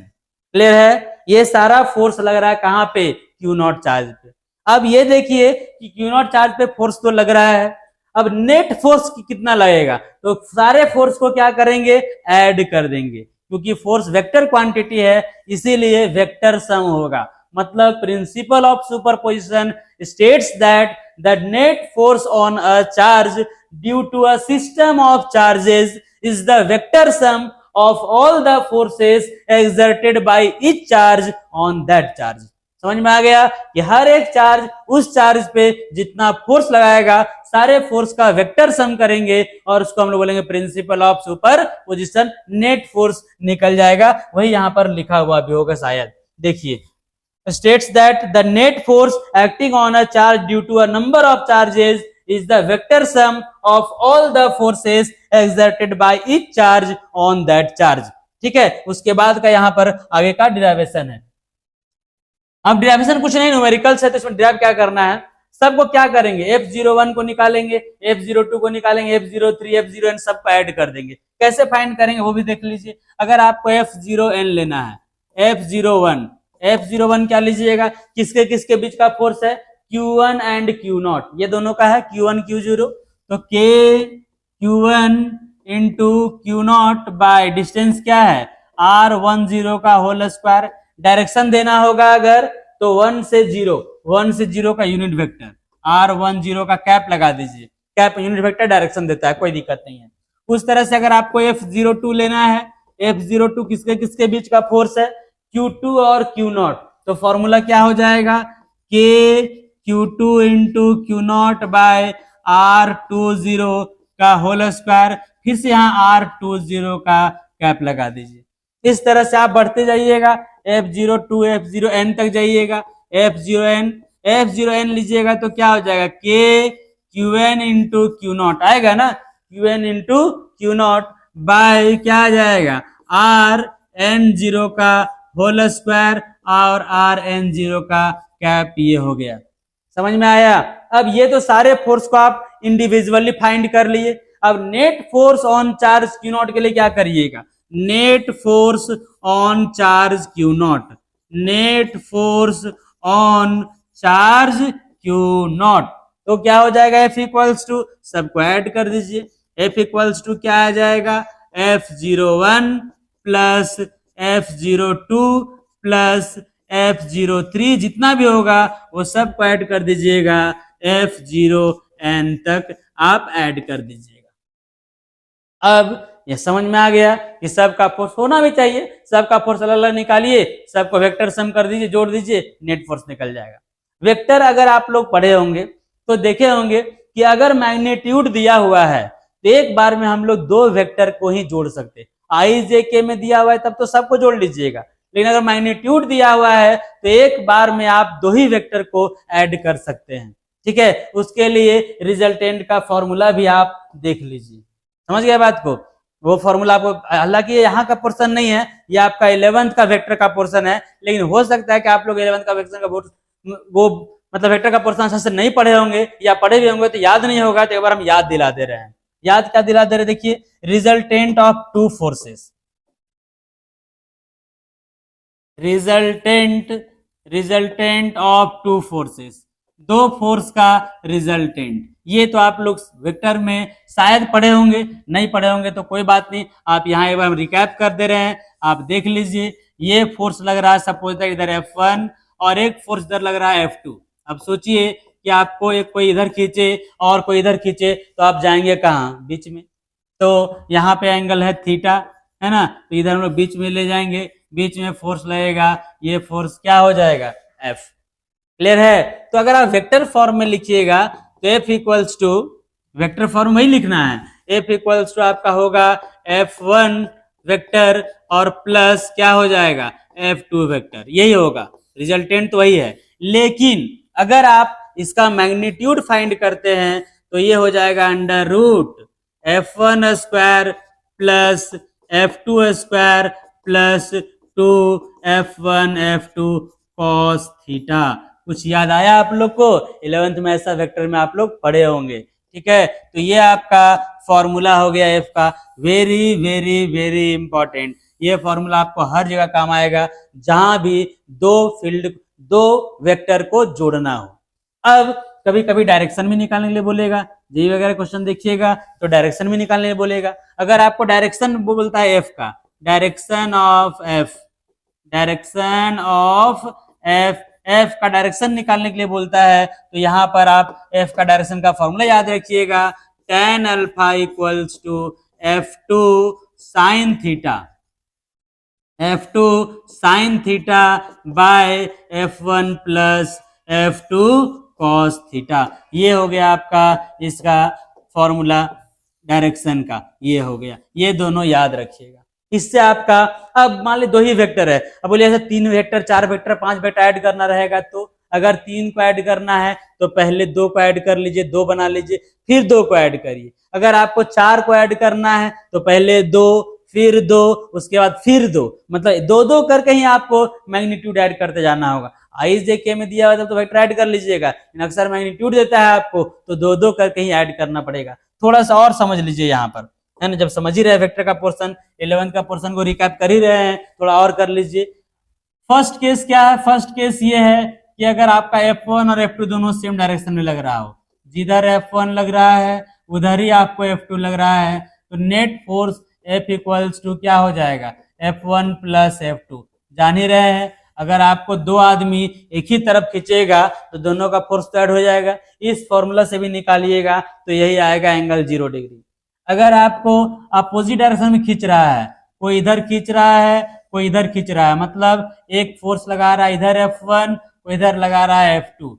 क्लियर है। ये सारा फोर्स लग रहा है कहां पे, Q नॉट चार्ज पे। अब ये देखिए कि Q नॉट चार्ज पे फोर्स तो लग रहा है, अब नेट फोर्स कितना लगेगा, तो सारे फोर्स को क्या करेंगे, ऐड कर देंगे, क्योंकि फोर्स वेक्टर क्वांटिटी है इसीलिए वेक्टर सम होगा। मतलब principle of superposition states that the net force on a charge due to a system of charges is the vector sum of all the forces exerted by each charge on that charge. समझ में आ गया कि हर एक charge उस charge पे जितना force लगाएगा सारे फोर्स का वेक्टर सम करेंगे और उसको हम लोग बोलेंगे principal of superposition, net force निकल जाएगा, वही यहां पर लिखा हुआ भी होगा शायद, देखिए states that the net force acting on a charge due to a number of charges is the vector sum of all the forces exerted by each charge on that charge, ठीक है। उसके बाद का यहां पर आगे का डिराइवेशन है। अब डिराइवेशन कुछ नहीं, न्यूमेरिकल्स है, तो इसमें डिराइव क्या करना है, सबको क्या करेंगे, F01 को निकालेंगे, F02 को निकालेंगे, F03 F0n सबको ऐड कर देंगे। कैसे फाइंड करेंगे वो भी देख लीजिए। अगर आपको F0n लेना है, F01 क्या लीजिएगा, किसके किसके बीच का फोर्स है, Q1 एंड Q नॉट, ये दोनों का है Q1 Q0, तो K Q1 into Q not by distance क्या है R10 का होल स्क्वायर। डायरेक्शन देना होगा अगर तो 1 से 0 का यूनिट वेक्टर r10 का कैप लगा दीजिए। कैप यूनिट वेक्टर डायरेक्शन देता है, कोई दिक्कत नहीं है। उस तरह से अगर आपको F02 लेना है, F02 किसके किसके बीच का फोर्स है, Q2 और Q0, तो फॉर्मूला क्या हो जाएगा, K Q2 into Q0 bye R20 का होल स्क्वायर, फिर से यहाँ R20 का कैप लगा दीजिए। इस तरह से आप बढ़ते जाइएगा, F02 F0n तक जाइएगा, F0n लीजिएगा तो क्या हो जाएगा, K Qn इंटू Q0 आएगा ना, Qn इंटू Q0 बाय क्या आ जाएगा, Rn0 का होल स्क्वायर और Rn0 का कैप, ये हो गया। समझ में आया। अब ये तो सारे फोर्स को आप इंडिविजुअली फाइंड कर लिए। अब net force on charge Q0 के लिए क्या करिएगा, net force on charge Q0, net force on charge Q0, तो क्या हो जाएगा, F इक्वल्स टू, सबको ऐड कर दीजिए, F इक्वल्स टू क्या आ जाएगा, F01 plus F02 plus F03, जितना भी होगा वो सबको ऐड कर दीजिएगा, F0n तक आप ऐड कर दीजिएगा। अब ये समझ में आ गया कि सबका फोर्स होना भी चाहिए, सबका फोर्स अलग अलग निकालिए, सबको वेक्टर सम कर दीजिए, जोड़ दीजिए, नेट फोर्स निकल जाएगा। वेक्टर अगर आप लोग पढ़े होंगे तो देखे होंगे कि अगर मैग्नीट्यूड दिया हुआ है तो एक बार में हम लोग दो वेक्टर को ही जोड़ सकते, आई जे के में दिया हुआ है तब तो सबको जोड़ लीजिएगा, लेकिन अगर मैग्नीट्यूड दिया हुआ है तो एक बार में आप दो ही वेक्टर को ऐड कर सकते हैं। ठीक है, उसके लिए रिजल्टेंट का फॉर्मूला भी आप देख लीजिए। समझ गए बात को, वो फॉर्मूला आपको, हालांकि यहाँ का पोर्शन नहीं है, ये आपका 11th का वेक्टर का पोर्शन है, लेकिन हो सकता है कि आप लोग 11th का वेक्टर का वो मतलब वेक्टर का पोर्शन अच्छे से नहीं पढ़े होंगे, या पढ़े भी होंगे तो याद नहीं होगा, तो एक बार हम याद दिला दे रहे हैं। याद क्या दिला दे रहे, देखिए, resultant of two forces, resultant of two forces, दो फोर्स का रिजल्टेंट। ये तो आप लोग वेक्टर में शायद पढ़े होंगे, नहीं पढ़े होंगे तो कोई बात नहीं, आप यहाँ एक बार रिकैप कर दे रहे हैं, आप देख लीजिए। ये फोर्स लग रहा है सपोज दैट इधर F1 और एक फोर्स इधर लग रहा है F2। अब सोचिए कि आपको एक कोई इधर खींचे और कोई इधर खींचे तो आप जाएंगे कहाँ, बीच में। तो यहाँ पे एंगल है थीटा, है ना, तो इधर हम लोग बीच में ले जाएंगे, बीच में फोर्स लगेगा, ये फोर्स क्या हो जाएगा, F। क्लियर है। तो अगर आप वेक्टर फॉर्म में लिखिएगा तो F equals to, vector form वही लिखना है, F इक्वल्स टू आपका होगा F1 वेक्टर और प्लस क्या हो जाएगा, F2 वेक्टर, यही होगा, रिजल्टेंट तो वही है। लेकिन अगर आप इसका मैग्नीट्यूड फाइंड करते हैं तो ये हो जाएगा under root F1 square plus F2 square plus 2F1 F2 cos theta. कुछ याद आया आप लोग को, 11th में ऐसा वेक्टर में आप लोग पढ़े होंगे। ठीक है, तो ये आपका फॉर्मूला हो गया F का, वेरी वेरी वेरी इंपॉर्टेंट। ये फॉर्मूला आपको हर जगह काम आएगा जहां भी दो वेक्टर को जोड़ना हो। अब कभी कभी डायरेक्शन भी निकालने के लिए बोलेगा, जी वगैरह क्वेश्चन देखिएगा तो डायरेक्शन भी निकालने के लिए बोलेगा। अगर आपको डायरेक्शन बोलता है F का, डायरेक्शन ऑफ F का डायरेक्शन निकालने के लिए बोलता है, तो यहाँ पर आप F का डायरेक्शन का फॉर्मूला याद रखिएगा, tan alpha equals to F2 sine theta, F2 sine theta by F1 plus F2 cos theta. ये हो गया आपका इसका फॉर्मूला डायरेक्शन का, ये हो गया, ये दोनों याद रखिएगा। इससे आपका, अब मान ली दो ही वेक्टर है, अब बोलिए ऐसे 3 वेक्टर 4 वेक्टर 5 वेक्टर ऐड करना रहेगा, तो अगर 3 को ऐड करना है तो पहले 2 को ऐड कर लीजिए, 2 बना लीजिए, फिर 2 को ऐड करिए। अगर आपको 4 को ऐड करना है तो पहले 2 फिर 2 उसके बाद फिर 2, मतलब 2 करके ही आपको मैग्नीट्यूड ऐड करते जाना होगा। आई जे के में दिया हुआ था तो वेक्टर ऐड कर लीजिएगा, अक्सर मैग्नीट्यूड देता है आपको तो 2 करके ही ऐड करना पड़ेगा। थोड़ा सा और समझ लीजिए यहाँ पर, है ना, जब समझ ही रहे वेक्टर का पोर्शन, 11th का पोर्शन को रिकैप कर ही रहे हैं, थोड़ा और कर लीजिए। फर्स्ट केस क्या है, फर्स्ट केस ये है कि अगर आपका F1 और F2 दोनों सेम डायरेक्शन में लग रहा हो, जिधर F1 लग रहा है उधर ही आपको F2 लग रहा है, तो net force F equals to क्या हो जाएगा, F1 प्लस F2, जान ही रहे हैं। अगर आपको दो आदमी एक ही तरफ खींचेगा तो दोनों का फोर्स तो ऐड हो जाएगा। इस फॉर्मूला से भी निकालिएगा तो यही आएगा एंगल 0 डिग्री। अगर आपको अपोजिट डायरेक्शन में खींच रहा है, कोई इधर खींच रहा है, कोई इधर खींच रहा है, मतलब एक फोर्स लगा रहा है इधर F1, कोई इधर लगा रहा है F2,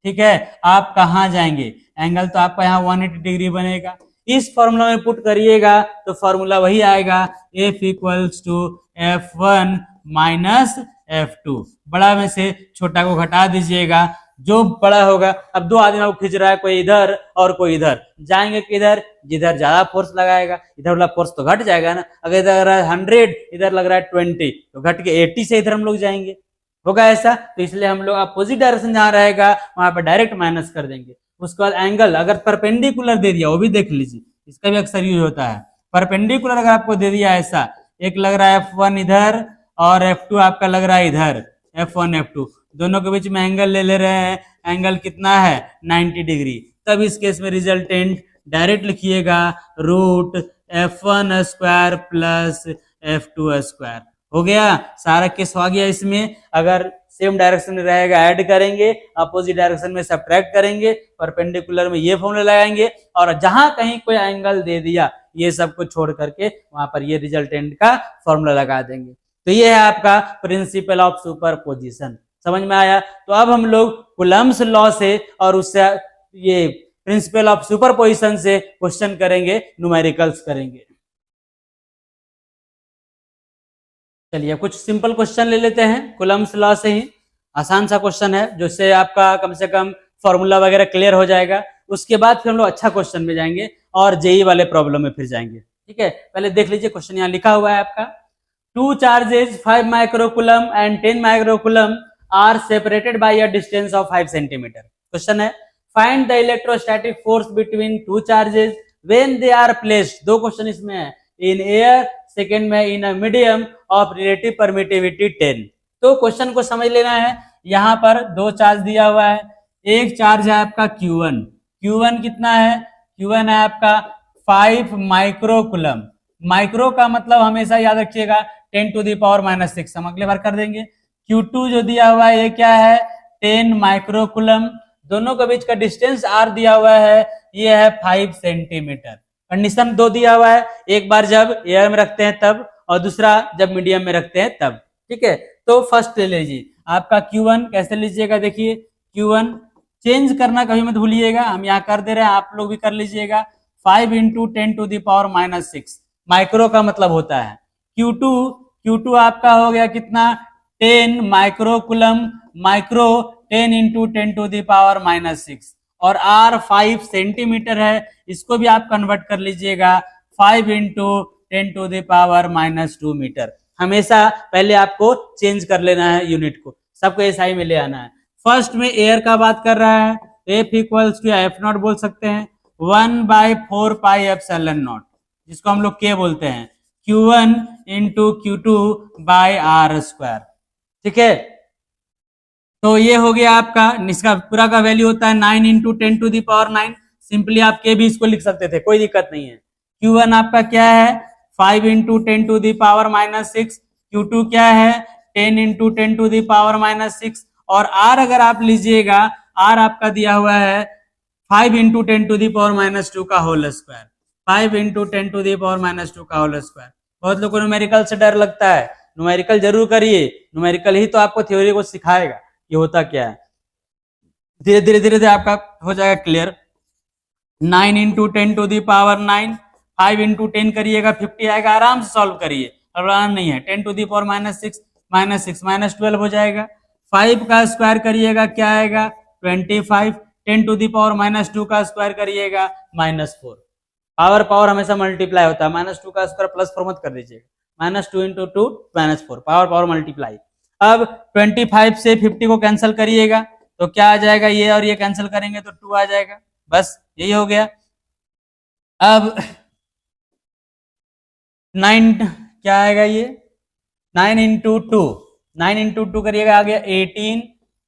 ठीक है, आप कहाँ जाएंगे? एंगल तो आपका यहाँ 180 डिग्री बनेगा। इस फॉर्मूला में पुट करिएगा तो फॉर्मूला वही आएगा, F equals to F1 minus F2। बड़ा में से छोटा को घटा दीजिएगा, जो बड़ा होगा। अब दो आदमी को खींच रहा है, कोई इधर और कोई इधर, जाएंगे किधर? जिधर ज्यादा फोर्स लगाएगा, इधर वाला फोर्स तो घट जाएगा ना। अगर इधर लग रहा है 100, इधर लग रहा है 20, तो घट के 80 से इधर हम लोग जाएंगे, होगा ऐसा। तो इसलिए हम लोग अपोजिट डायरेक्शन जहां रहेगा वहां पर डायरेक्ट माइनस कर देंगे। उसके बाद एंगल अगर परपेंडिकुलर दे दिया, वो भी देख लीजिए, इसका भी अक्सर यूज होता है। परपेंडिकुलर अगर आपको दे दिया ऐसा, एक लग रहा है F1 इधर और F2 आपका लग रहा है इधर, F1 F2 दोनों के बीच में एंगल ले रहे हैं, एंगल कितना है? 90 डिग्री। तब इस केस में रिजल्टेंट डायरेक्ट लिखिएगा root F1 square plus F2 square. हो गया, सारा केस हो गया। इसमें अगर सेम डायरेक्शन में रहेगा ऐड करेंगे, अपोजिट डायरेक्शन में सब्ट्रैक्ट करेंगे, परपेंडिकुलर में ये फॉर्मूला लगाएंगे, और जहां कहीं कोई एंगल दे दिया ये सब को छोड़ करके वहां पर ये रिजल्टेंट का फॉर्मूला लगा देंगे। तो ये है आपका प्रिंसिपल ऑफ सुपरपोजिशन। समझ में आया? तो अब हम लोग कूलम्ब्स लॉ से और उससे ये प्रिंसिपल ऑफ सुपरपोजिशन से क्वेश्चन करेंगे, न्यूमेरिकल्स करेंगे। चलिए कुछ सिंपल क्वेश्चन ले लेते हैं कूलम्ब्स लॉ से ही। आसान सा क्वेश्चन है, जिससे आपका कम से कम फॉर्मूला वगैरह क्लियर हो जाएगा। उसके बाद फिर हम लोग अच्छा क्वेश्चन में जाएंगे और जेई वाले प्रॉब्लम में फिर जाएंगे। ठीक है, पहले देख लीजिए क्वेश्चन यहाँ लिखा हुआ है आपका, 2 charges 5 microcoulomb and 10 microcoulomb are separated by a distance of 5 centimetre. Question है, find the electrostatic force between 2 charges when they are placed. दो क्वेश्चन इसमें है, इन एयर, सेकेंड में in a medium of relative permittivity 10। तो question को समझ लेना है। यहाँ पर दो चार्ज दिया हुआ है, एक चार्ज है आपका Q1, Q1 कितना है? Q1 है आपका 5 माइक्रोकूलम। माइक्रो का मतलब हमेशा याद रखिएगा 10 टू द पावर माइनस 6, हम अगले बार कर देंगे। Q2 जो दिया हुआ है ये क्या है? 10 माइक्रोकूलम। दोनों के बीच का डिस्टेंस R दिया हुआ है, ये है 5 सेंटीमीटर। कंडीशन दो दिया हुआ है, एक बार जब एयर में रखते हैं तब, और दूसरा जब मीडियम में रखते हैं तब। ठीक है, तो फर्स्ट ले लीजिए आपका Q1। कैसे लीजिएगा? देखिए Q1 चेंज करना कभी मत भूलिएगा, हम यहाँ कर दे रहे हैं, आप लोग भी कर लीजिएगा। 5 into 10 to the power minus 6 micro का मतलब होता है। Q2 आपका हो गया कितना? 10 microcoulomb. Micro 10 into 10 to the power minus 6, और R 5 सेंटीमीटर है, इसको भी आप कन्वर्ट कर लीजिएगा 5 into 10 to the power minus 2 metre. हमेशा पहले आपको चेंज कर लेना है यूनिट को, सबको एसआई में ले आना है। फर्स्ट में एयर का बात कर रहा है, F equals to F naught बोल सकते हैं 1/4 पाई एप्सिलॉन नॉट, जिसको हम लोग K बोलते हैं, Q1 into Q2 by R square. ठीक है, तो ये हो गया आपका, इसका पूरा का वैल्यू होता है 9 into 10 to the power 9। Simply आप K भी इसको लिख सकते थे, कोई दिक्कत नहीं है। Q1 आपका क्या है? 5 into 10 to the power minus 6। Q2 क्या है? 10 into 10 to the power minus 6। और R अगर आप लीजिएगा, R आपका दिया हुआ है 5 into 10 to the power minus 2 का whole square. 5 into 10 to the power minus 2 का होल स्क्वायर। बहुत लोगों को न्यूमेरिकल से डर लगता है, न्यूमेरिकल जरूर करिए, न्यूमेरिकल ही तो आपको थ्योरी को सिखाएगा ये होता क्या है। धीरे धीरे धीरे धीरे आपका हो जाएगा clear. 9 into 10 to the power 9, 5 into 10 करिएगा 50 आएगा, आराम से सॉल्व करिए, घबराना नहीं है। 10 to the power minus 6 minus 12 हो जाएगा। 5 का स्क्वायर करिएगा क्या आएगा? 25। 10 टू द पावर माइनस 2 का स्क्वायर करिएगा -4। पावर हमेशा मल्टीप्लाई होता है, -2 का स्क्वायर +4 मत कर दीजिएगा, -2 इंटू 2 -4, पावर मल्टीप्लाई। अब 25 से 50 को कैंसिल करिएगा तो क्या आ जाएगा? ये और ये कैंसिल करेंगे तो 2 आ जाएगा, बस यही हो गया। अब 9 क्या आएगा? ये 9 इंटू 2, 9 इंटू 2 करिएगा आ गया 18,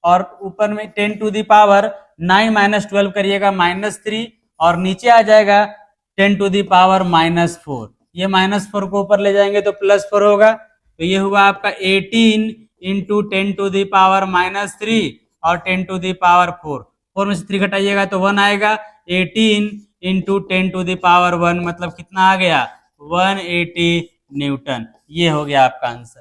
और ऊपर में 10 टू द पावर 9 माइनस 12 करिएगा -3, और नीचे आ जाएगा 10 टू द पावर -4। ये -4 को ऊपर ले जाएंगे तो +4 होगा, तो ये हुआ आपका 18 इंटू 10⁻³ और 10⁴ 4 में से 3 घटाइएगा तो 1 आएगा। 18 इंटू 10⁻⁴ मतलब कितना आ गया 180 न्यूटन। ये हो गया आपका आंसर।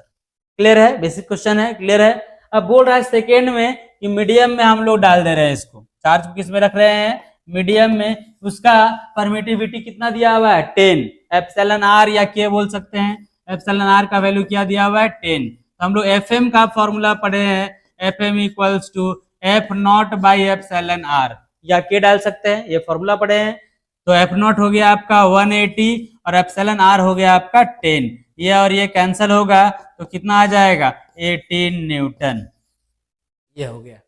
क्लियर है, बेसिक क्वेश्चन है, क्लियर है। अब बोल रहा है सेकेंड में कि मीडियम में हम लोग डाल दे रहे हैं इसको, चार्ज किस में रख रहे हैं मीडियम में, उसका परमिटिविटी कितना दिया हुआ है 10 एप्सिलॉन आर या के बोल सकते हैं। एप्सिलॉन आर का वैल्यू क्या दिया हुआ है 10। तो हम लोग एफ एम का फॉर्मूला पढ़े हैं, F M equals to F naught by epsilon R या के डाल सकते हैं, ये फॉर्मूला पढ़े हैं। तो एफ नॉट हो गया आपका 180 और एप्सिलॉन आर हो गया आपका 10, ये और ये कैंसिल होगा तो कितना आ जाएगा 18 न्यूटन। ये हो गया,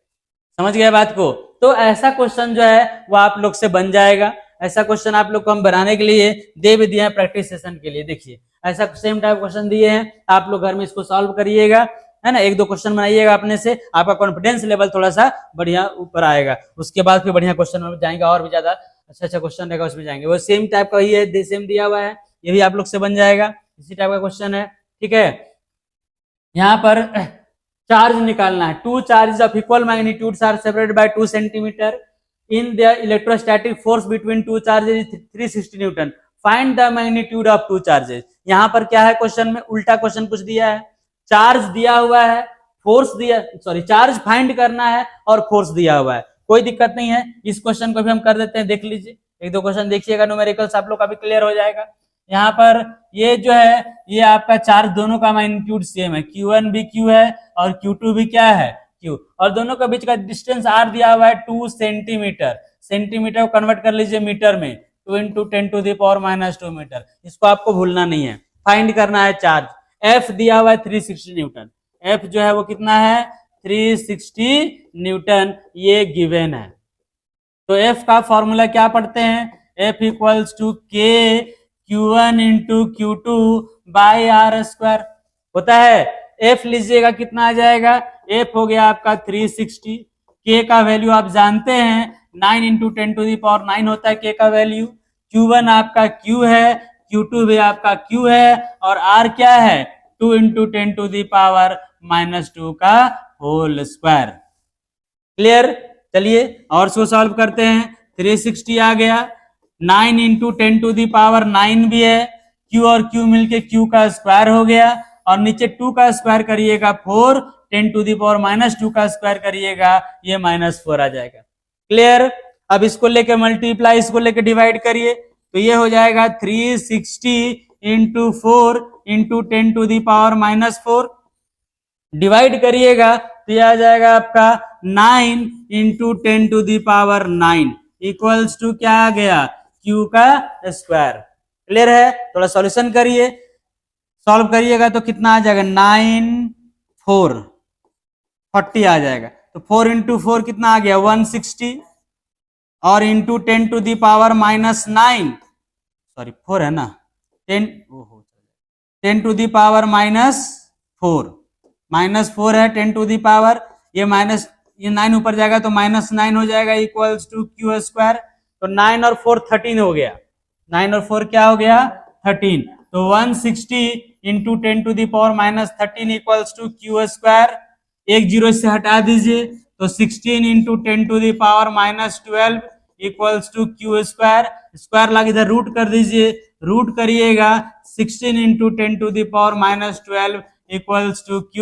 समझ गया बात को। तो ऐसा क्वेश्चन जो है वो आप लोग से बन जाएगा। ऐसा क्वेश्चन आप लोग को हम बनाने के लिए दे भी दिए हैं प्रैक्टिस सेशन के लिए। देखिए ऐसा सेम टाइप क्वेश्चन दिए हैं, आप लोग घर में इसको सॉल्व करिएगा, है ना। 1-2 क्वेश्चन बनाइएगा अपने से, आपका कॉन्फिडेंस लेवल थोड़ा सा बढ़िया ऊपर आएगा। उसके बाद फिर बढ़िया क्वेश्चन में जाएंगे और भी ज्यादा अच्छा क्वेश्चन रहेगा उसमें जाएंगे। वो सेम टाइप का ही है, सेम दिया हुआ है, ये भी आप लोग से बन जाएगा, इसी टाइप का क्वेश्चन है। ठीक है, यहाँ पर चार्ज निकालना है। 2 charges of equal magnitudes are separated by 2 centimetre in the electrostatic force between 2 charges 360 newton, find the magnitude of 2 charges. यहाँ पर क्या है क्वेश्चन में, उल्टा क्वेश्चन कुछ दिया है, चार्ज दिया हुआ है, फोर्स दिया, सॉरी चार्ज फाइंड करना है और फोर्स दिया हुआ है। कोई दिक्कत नहीं है, इस क्वेश्चन को भी हम कर देते हैं, देख लीजिए 1-2 क्वेश्चन देखिएगा, न्यूमेरिकल्स आप लोग का भी क्लियर हो जाएगा। यहाँ पर ये जो है ये आपका चार्ज दोनों का मैग्नीट्यूड सेम है, Q1 भी Q है और Q2 भी क्या है Q, और दोनों के बीच का डिस्टेंस R दिया हुआ है 2 सेंटीमीटर। सेंटीमीटर को कन्वर्ट कर लीजिए मीटर में, 2 इंटू 10⁻² मीटर। इसको आपको भूलना नहीं है, फाइंड करना है चार्ज। F दिया हुआ है 360 न्यूटन, F जो है वो कितना है 360 न्यूटन, ये गिवन है। तो F का फॉर्मूला क्या पढ़ते हैं, F equals to K Q1 into Q2 by R square होता है। F लीजिएगा कितना आ जाएगा, F हो गया आपका 360, K का वैल्यू आप जानते हैं 9 इंटू 10⁹ होता है K का वैल्यू। Q1 आपका Q है, Q2 भी आपका Q है और R क्या है 2 इंटू 10⁻² का होल स्क्वायर। क्लियर, चलिए और इसको सॉल्व करते हैं। 360 आ गया, 9 इंटू 10⁹ भी है, Q और Q मिलके Q का स्क्वायर हो गया और नीचे 2 का स्क्वायर करिएगा 4, 10⁻² का स्क्वायर करिएगा ये -4 आ जाएगा। क्लियर, अब इसको लेके मल्टीप्लाई, इसको लेके डिवाइड करिए तो ये हो जाएगा 360 इंटू 4 इंटू 10⁻⁻4, डिवाइड करिएगा तो यह आ जाएगा आपका 9 इंटू 10⁻⁹ इक्वल्स टू क्या आ गया Q का स्क्वायर। क्लियर है, थोड़ा सॉल्यूशन करिए, सॉल्व करिएगा तो कितना आ जाएगा 9 4 40 आ जाएगा। तो 4 इंटू 4 कितना आ गया 160 और इंटू 10⁻⁻9, सॉरी 4 है ना, 10⁻⁻4 है 10 ये माइनस ये 9 ऊपर जाएगा तो -9 हो जाएगा इक्वल्स टू Q स्क्वायर। तो 9 और 4 13 हो गया, 9 और 4 क्या हो गया 13। तो 160 into 10⁻⁻13 equals to Q square. एक जीरो से हटा दीजिए तो 16 into 10⁻12 equals to Q square. Square लगा इधर रूट कर दीजिए, रूट करिएगा 16 into 10⁻12 equals to Q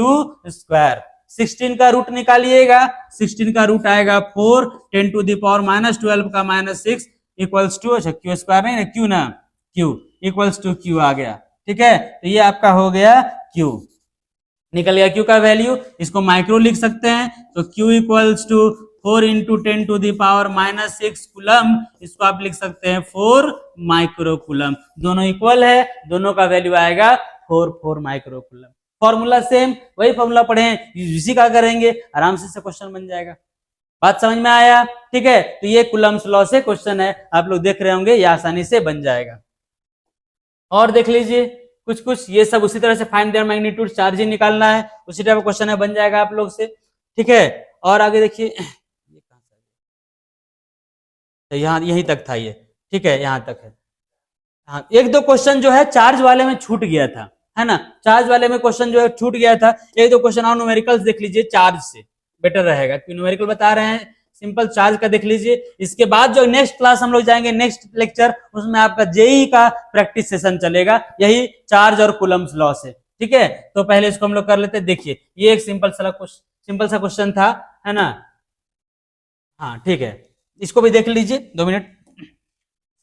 square. 16 का रूट निकालिएगा, 16 का रूट आएगा 4, 10⁻12 का -6 इक्वल्स टू, अच्छा Q स्क्वायर नहीं ना Q ना, Q इक्वल्स टू Q आ गया। ठीक है, तो ये आपका हो गया Q, निकल गया Q का वैल्यू। इसको माइक्रो लिख सकते हैं तो Q equals to 4 into 10⁻6 coulomb, इसको आप लिख सकते हैं 4 माइक्रो कूलम। दोनों इक्वल है, दोनों का वैल्यू आएगा 4 माइक्रो कूलम। फॉर्मूला सेम, वही फॉर्मूला पढ़े, इसी का करेंगे, आराम से क्वेश्चन बन जाएगा। बात समझ में आया? ठीक है, तो ये कूलम्स लॉ से क्वेश्चन है, आप लोग देख रहे होंगे, ये आसानी से बन जाएगा। और देख लीजिए कुछ ये सब उसी तरह से फाइंड देयर मैग्नीट्यूड, चार्ज ही निकालना है, उसी टाइप का क्वेश्चन है, बन जाएगा आप लोग से। ठीक है, और आगे देखिए ये कहां से, यहाँ यहीं तक था ये, ठीक है यहाँ तक है। हाँ, 1-2 क्वेश्चन जो है चार्ज वाले में छूट गया था, है ना। चार्ज वाले में क्वेश्चन जो है छूट गया था, एक दो क्वेश्चन और न्यूमेरिकल्स देख लीजिए, चार्ज से बेटर रहेगा क्योंकि न्यूमेरिकल बता रहे हैं, सिंपल चार्ज का देख लीजिए। इसके बाद जो नेक्स्ट क्लास हम लोग जाएंगे, नेक्स्ट लेक्चर, उसमें आपका जेई का प्रैक्टिस सेशन चलेगा, यही चार्ज और कूलम्स लॉ से। ठीक है, तो पहले इसको हम लोग कर लेते हैं। देखिए ये एक सिंपल सा क्वेश्चन था, है ना। हाँ ठीक है, इसको भी देख लीजिए 2 मिनट।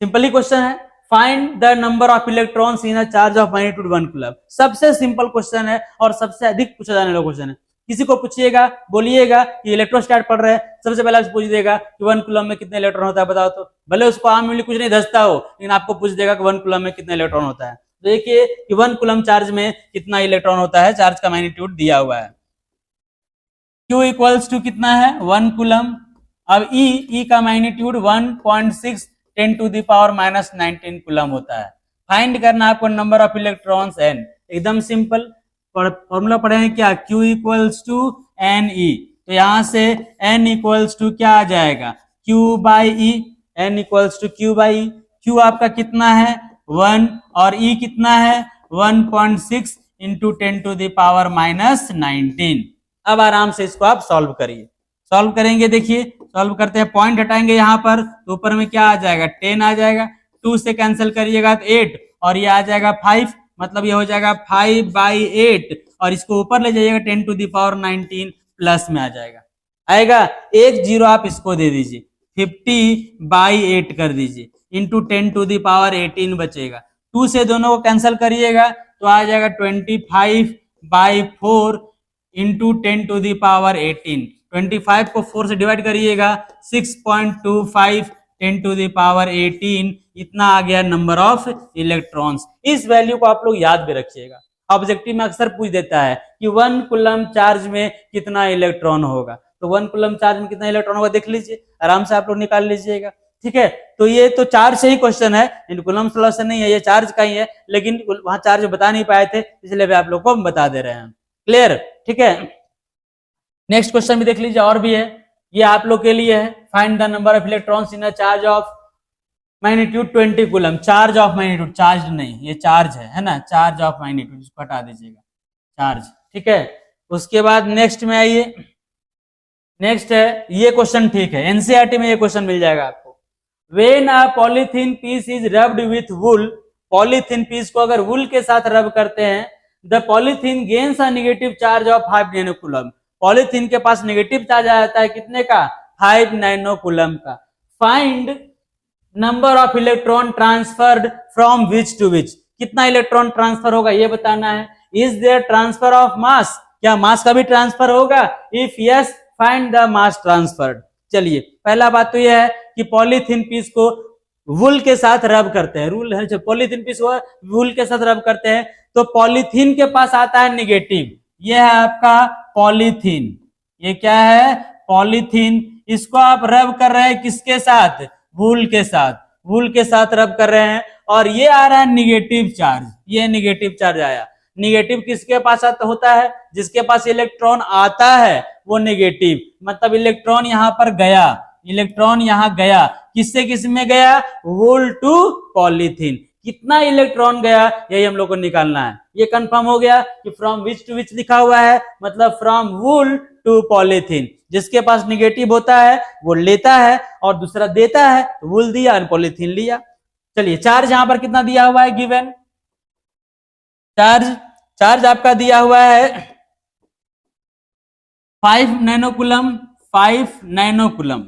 सिंपल ही क्वेश्चन है, find the number of electrons in a charge of magnitude 1 coulomb. सबसे सिंपल क्वेश्चन है और सबसे अधिक पूछा जाने वाला क्वेश्चन है। किसी को पूछिएगा, बोलिएगा कि इलेक्ट्रोस्टैट पढ़ रहे हैं, सबसे पहले आपसे पूछ देगा कि 1 कूलम में कितने इलेक्ट्रॉन होता है बताओ, तो भले उसको आम में कुछ नहीं धसता हो, लेकिन आपको पूछ देगा कि 1 कूलम में कितने इलेक्ट्रॉन होता है। तो देखिए कि 1 कूलम चार्ज में कितना इलेक्ट्रॉन होता है, चार्ज का मैग्नीट्यूड दिया हुआ है। Q इक्वल्स टू कितना है 1 कूलम। अब E का magnitude 1.6 10 to the power minus 19 coulomb होता है। फाइंड करना आपको नंबर ऑफ इलेक्ट्रॉन्स n, एकदम सिंपल फॉर्मूला पढ़े हैं क्या, Q equals to N E. तो यहां से n इक्वल्स टू क्या आ जाएगा, Q by E, n equals to Q by E. Q आपका कितना है 1 और E कितना है 1.6 into 10 to the power minus 19। अब आराम से इसको आप सॉल्व करिए, सॉल्व करेंगे। देखिए सॉल्व करते हैं, पॉइंट हटाएंगे यहाँ पर, तो ऊपर में क्या आ जाएगा 10 आ जाएगा, 2 से कैंसिल करिएगा तो 8 और ये आ जाएगा 5, मतलब ये हो जाएगा 5/8 और इसको ऊपर ले जाइएगा 10 टू द पावर 19 प्लस में आ जाएगा, आएगा एक जीरो आप इसको दे दीजिए, 50/8 कर दीजिए इंटू 10 टू द पावर 18 बचेगा। 2 से दोनों को कैंसिल करिएगा तो आ जाएगा 25/4 इंटू 10 टू द पावर 18। 25 को 4 से डिवाइड करिएगा 6.25 10 टू द पावर 18, इतना आ गया नंबर ऑफ इलेक्ट्रॉन्स। इस वैल्यू को आप लोग याद भी रखिएगा, ऑब्जेक्टिव में अक्सर पूछ देता है कि 1 कूलम चार्ज में कितना इलेक्ट्रॉन होगा, तो 1 कूलम चार्ज में कितना इलेक्ट्रॉन होगा देख लीजिए, आराम से आप लोग निकाल लीजिएगा। ठीक है, तो ये तो चार्ज से ही क्वेश्चन है, कूलम लॉ से नहीं है, ये चार्ज का ही है, लेकिन वहां चार्ज बता नहीं पाए थे इसलिए भी आप लोग को हम बता दे रहे हैं। क्लियर, ठीक है। नेक्स्ट क्वेश्चन भी देख लीजिए, और भी है, ये आप लोग के लिए है, find the number of electrons in a charge of magnitude 20 coulomb. Charge of magnitude, charge नहीं, ये चार्ज है ना, चार्ज ऑफ मैग्नीट्यूड, इसको हटा दीजिएगा, चार्ज। ठीक है, उसके बाद नेक्स्ट में आइए, नेक्स्ट है ये क्वेश्चन, ठीक है, एनसीईआरटी में ये क्वेश्चन मिल जाएगा आपको। When a polythene piece is rubbed with wool, polythene piece को अगर वुल के साथ रब करते हैं, the polythene gains a negative charge of 5 nano coulomb. Polythene के पास नेगेटिव चार्ज आ जाता है कितने का, 5 नैनो कूलम का। Find number of electron transferred from which to which, कितना इलेक्ट्रॉन ट्रांसफर होगा ये बताना है। Is there transfer of mass, क्या मास का भी ट्रांसफर होगा, if yes find the mass transferred. चलिए पहला बात तो यह है कि पॉलीथीन पीस को वुल के साथ रब करते हैं, रूल है पॉलीथीन पीस को वुल के साथ रब करते हैं, तो पॉलीथीन के पास आता है नेगेटिव, यह है आपका पॉलीथीन, ये क्या है पॉलीथीन, इसको आप रब कर रहे हैं किसके साथ, वुल के साथ, वुल के साथ रब कर रहे हैं, और ये आ रहा है निगेटिव चार्ज, ये निगेटिव चार्ज आया। निगेटिव किसके पास होता है, जिसके पास इलेक्ट्रॉन आता है वो नेगेटिव, मतलब इलेक्ट्रॉन यहां पर गया, इलेक्ट्रॉन यहां गया, किससे किस में गया, वुल टू पॉलीथीन, कितना इलेक्ट्रॉन गया यही हम लोग को निकालना है। ये कंफर्म हो गया कि फ्रॉम विच टू विच लिखा हुआ है, मतलब फ्रॉम वुल टू पॉलीथीन, जिसके पास निगेटिव होता है वो लेता है और दूसरा देता है, तो वुल दिया और पॉलीथीन लिया। चलिए चार्ज यहां पर कितना दिया हुआ है, गिवन चार्ज, चार्ज आपका दिया हुआ है 5 nano coulomb, 5 nano coulomb,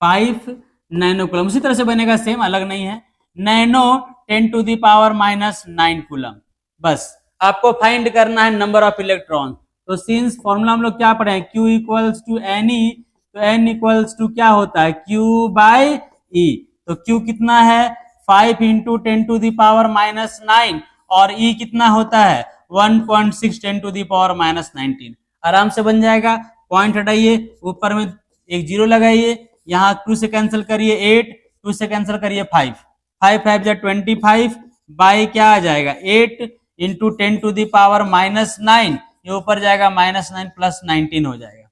5 nano coulomb, उसी तरह से बनेगा सेम, अलग नहीं है, nano 10 to the power minus 9 coulomb. बस आपको फाइंड करना है नंबर ऑफ इलेक्ट्रॉन। तो सिंस फॉर्मूला हम लोग क्या पढ़े हैं, Q equals to N E, तो N इक्वल्स टू क्या होता है Q बाई ई, तो Q कितना है 5 into 10 to the power minus 9 और E कितना होता है 1.6 10 टू द पावर माइनस 19, आराम से बन जाएगा। पॉइंट हटाइए, ऊपर में एक जीरो लगाइए, यहाँ 2 से कैंसिल करिए 8, 2 से कैंसिल करिए 5, 5 5 जा 25 बाई क्या आ जाएगा 8 into 10 to the power minus 9, ये ऊपर जाएगा माइनस 9 प्लस 19 हो जाएगा।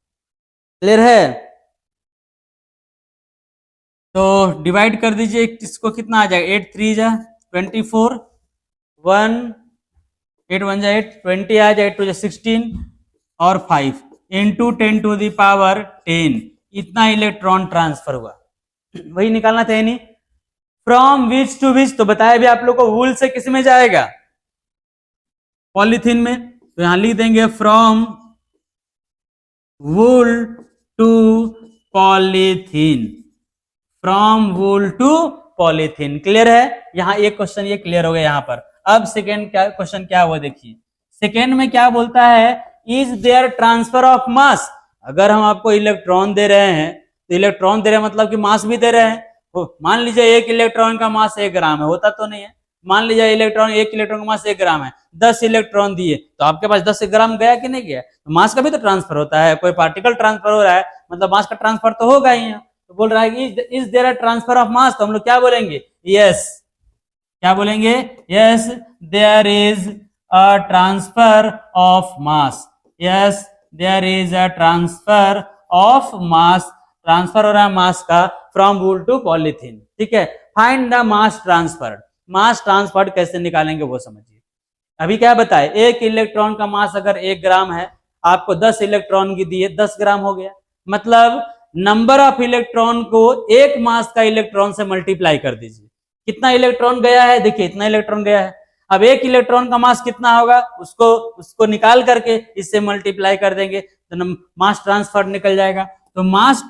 क्लियर है, तो डिवाइड कर दीजिए, इसको कितना आ जाएगा 8 3 जा 24, 1 8 1 जा 8, 20 आ जाए 8 2 जा 16 और 5 इंटू 10 टू दी पावर 10, इतना इलेक्ट्रॉन ट्रांसफर हुआ। वही निकालना था नहीं। फ्रॉम विच टू विच, तो बताया भी आप लोग को, वूल से किस में जाएगा, पॉलीथीन में। तो यहां लिख देंगे from wool to polythene, from wool to polythene. Clear है? यहां एक क्वेश्चन ये क्लियर हो गया यहां पर। अब सेकेंड क्वेश्चन क्या हुआ देखिए। सेकेंड में क्या बोलता है, is there transfer of mass. अगर हम आपको इलेक्ट्रॉन दे रहे हैं तो इलेक्ट्रॉन दे रहे हैं मतलब कि मास भी दे रहे हैं। मान लीजिए एक इलेक्ट्रॉन का मास 1 ग्राम है, होता तो नहीं है। मान लीजिए एक इलेक्ट्रॉन का मास 1 ग्राम है, 10 इलेक्ट्रॉन दिए तो आपके पास 10 ग्राम गया कि नहीं गया? तो मास का भी तो ट्रांसफर होता है, कोई पार्टिकल ट्रांसफर हो रहा है मतलब मास का ट्रांसफर तो होगा ही। तो बोल रहा है कि is there a transfer of mass, तो हम लोग क्या बोलेंगे, यस। क्या बोलेंगे, yes there is a transfer of mass, yes there is a transfer of mass, transfer हो रहा है मास का फ्रॉम वूल टू पॉलीथीन। ठीक है, find the mass transferred. Mass transferred कैसे निकालेंगे वो समझिए। अभी क्या बताए, एक इलेक्ट्रॉन का मास अगर 1 ग्राम है, आपको 10 इलेक्ट्रॉन की दिए, 10 ग्राम हो गया। मतलब नंबर ऑफ इलेक्ट्रॉन को एक मास का इलेक्ट्रॉन से मल्टीप्लाई कर दीजिए। कितना इलेक्ट्रॉन गया है, देखिए इतना इलेक्ट्रॉन गया है। अब एक इलेक्ट्रॉन का मास कितना होगा, उसको निकाल करके इससे मल्टीप्लाई कर देंगे तो मास ट्रांसफर्ड निकल जाएगा। तो मास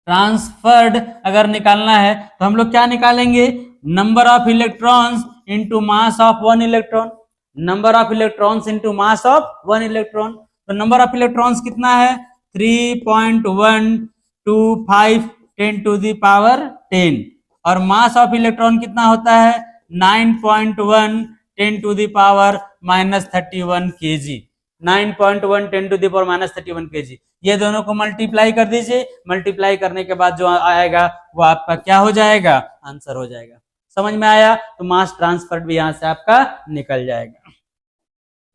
ट्रांसफर्ड अगर निकालना है तो हम लोग क्या निकालेंगे, number of electrons into mass of 1 electron, number of electrons into mass of 1 electron. तो नंबर ऑफ इलेक्ट्रॉन्स कितना है, 3.125 10 टू दी पावर 10, और मास ऑफ इलेक्ट्रॉन कितना होता है, 9.1 10 to the power -31 kg, 9.1 10 to the power -31 kg। ये दोनों को मल्टीप्लाई कर दीजिए, मल्टीप्लाई करने के बाद जो आएगा वो आपका क्या हो जाएगा, आंसर हो जाएगा। समझ में आया? तो मास ट्रांसफर भी यहां से आपका निकल जाएगा।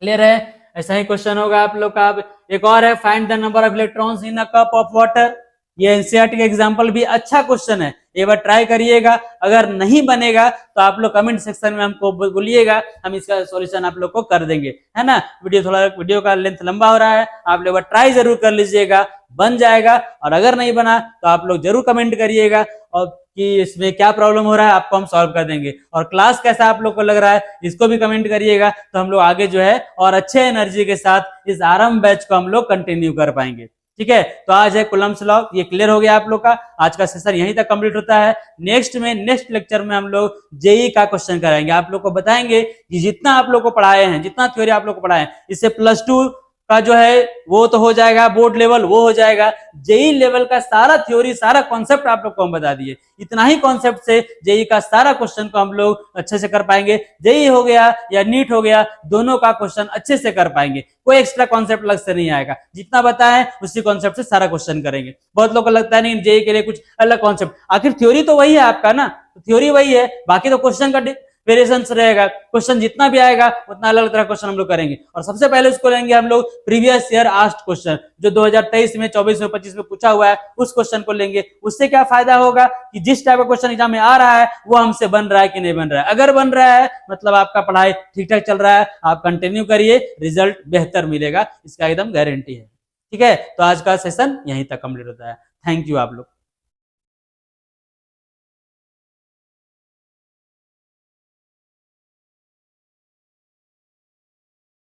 क्लियर है? ऐसा ही क्वेश्चन होगा आप लोग का। एक और है, find the number of electrons in a cup of water. ये एनसीईआरटी का एग्जांपल भी अच्छा क्वेश्चन है, एक बार ट्राई करिएगा। अगर नहीं बनेगा तो आप लोग कमेंट सेक्शन में हमको बोलिएगा, हम इसका सॉल्यूशन आप लोग को कर देंगे, है ना। वीडियो का लेंथ लंबा हो रहा है, आप लोग ट्राई जरूर कर लीजिएगा, बन जाएगा। और अगर नहीं बना तो आप लोग जरूर कमेंट करिएगा और कि इसमें क्या प्रॉब्लम हो रहा है, आपको हम सॉल्व कर देंगे। और क्लास कैसा आप लोग को लग रहा है इसको भी कमेंट करिएगा, तो हम लोग आगे जो है और अच्छे एनर्जी के साथ इस आरंभ बैच को हम लोग कंटिन्यू कर पाएंगे। ठीक है, तो आज है कूलम्ब्स लॉ, ये क्लियर हो गया आप लोग का। आज का सेशन यहीं तक कंप्लीट होता है। नेक्स्ट लेक्चर में हम लोग जेई का क्वेश्चन कराएंगे, आप लोग को बताएंगे कि जितना आप लोग को पढ़ाए हैं, जितना थ्योरी आप लोग को पढ़ाए हैं, इससे +2 का जो है वो तो हो जाएगा, बोर्ड लेवल वो हो जाएगा, जेई लेवल का सारा थ्योरी, सारा कॉन्सेप्ट आप लोग को हम बता दिए। इतना ही कॉन्सेप्ट से जेई का सारा क्वेश्चन को हम लोग अच्छे से कर पाएंगे। जेई हो गया या नीट हो गया, दोनों का क्वेश्चन अच्छे से कर पाएंगे, कोई एक्स्ट्रा कॉन्सेप्ट अलग से नहीं आएगा। जितना बताएं उसी कॉन्सेप्ट से सारा क्वेश्चन करेंगे। बहुत लोगों को लगता है नहीं जेई के लिए कुछ अलग कॉन्सेप्ट, आखिर थ्योरी तो वही है आपका ना, थ्योरी वही है, बाकी तो क्वेश्चन का वेरिएशंस रहेगा। क्वेश्चन जितना भी आएगा उतना अलग तरह क्वेश्चन हम लोग करेंगे। और सबसे पहले उसको लेंगे हम लोग प्रीवियस ईयर आस्क्ड क्वेश्चन, जो 2023 में, 24 में, 25 में पूछा हुआ है, उस क्वेश्चन को लेंगे। उससे क्या फायदा होगा कि जिस टाइप का क्वेश्चन एग्जाम में आ रहा है वो हमसे बन रहा है कि नहीं बन रहा है। अगर बन रहा है मतलब आपका पढ़ाई ठीक ठाक चल रहा है, आप कंटिन्यू करिए, रिजल्ट बेहतर मिलेगा, इसका एकदम गारंटी है। ठीक है, तो आज का सेशन यहीं तक कंप्लीट होता है। थैंक यू आप लोग।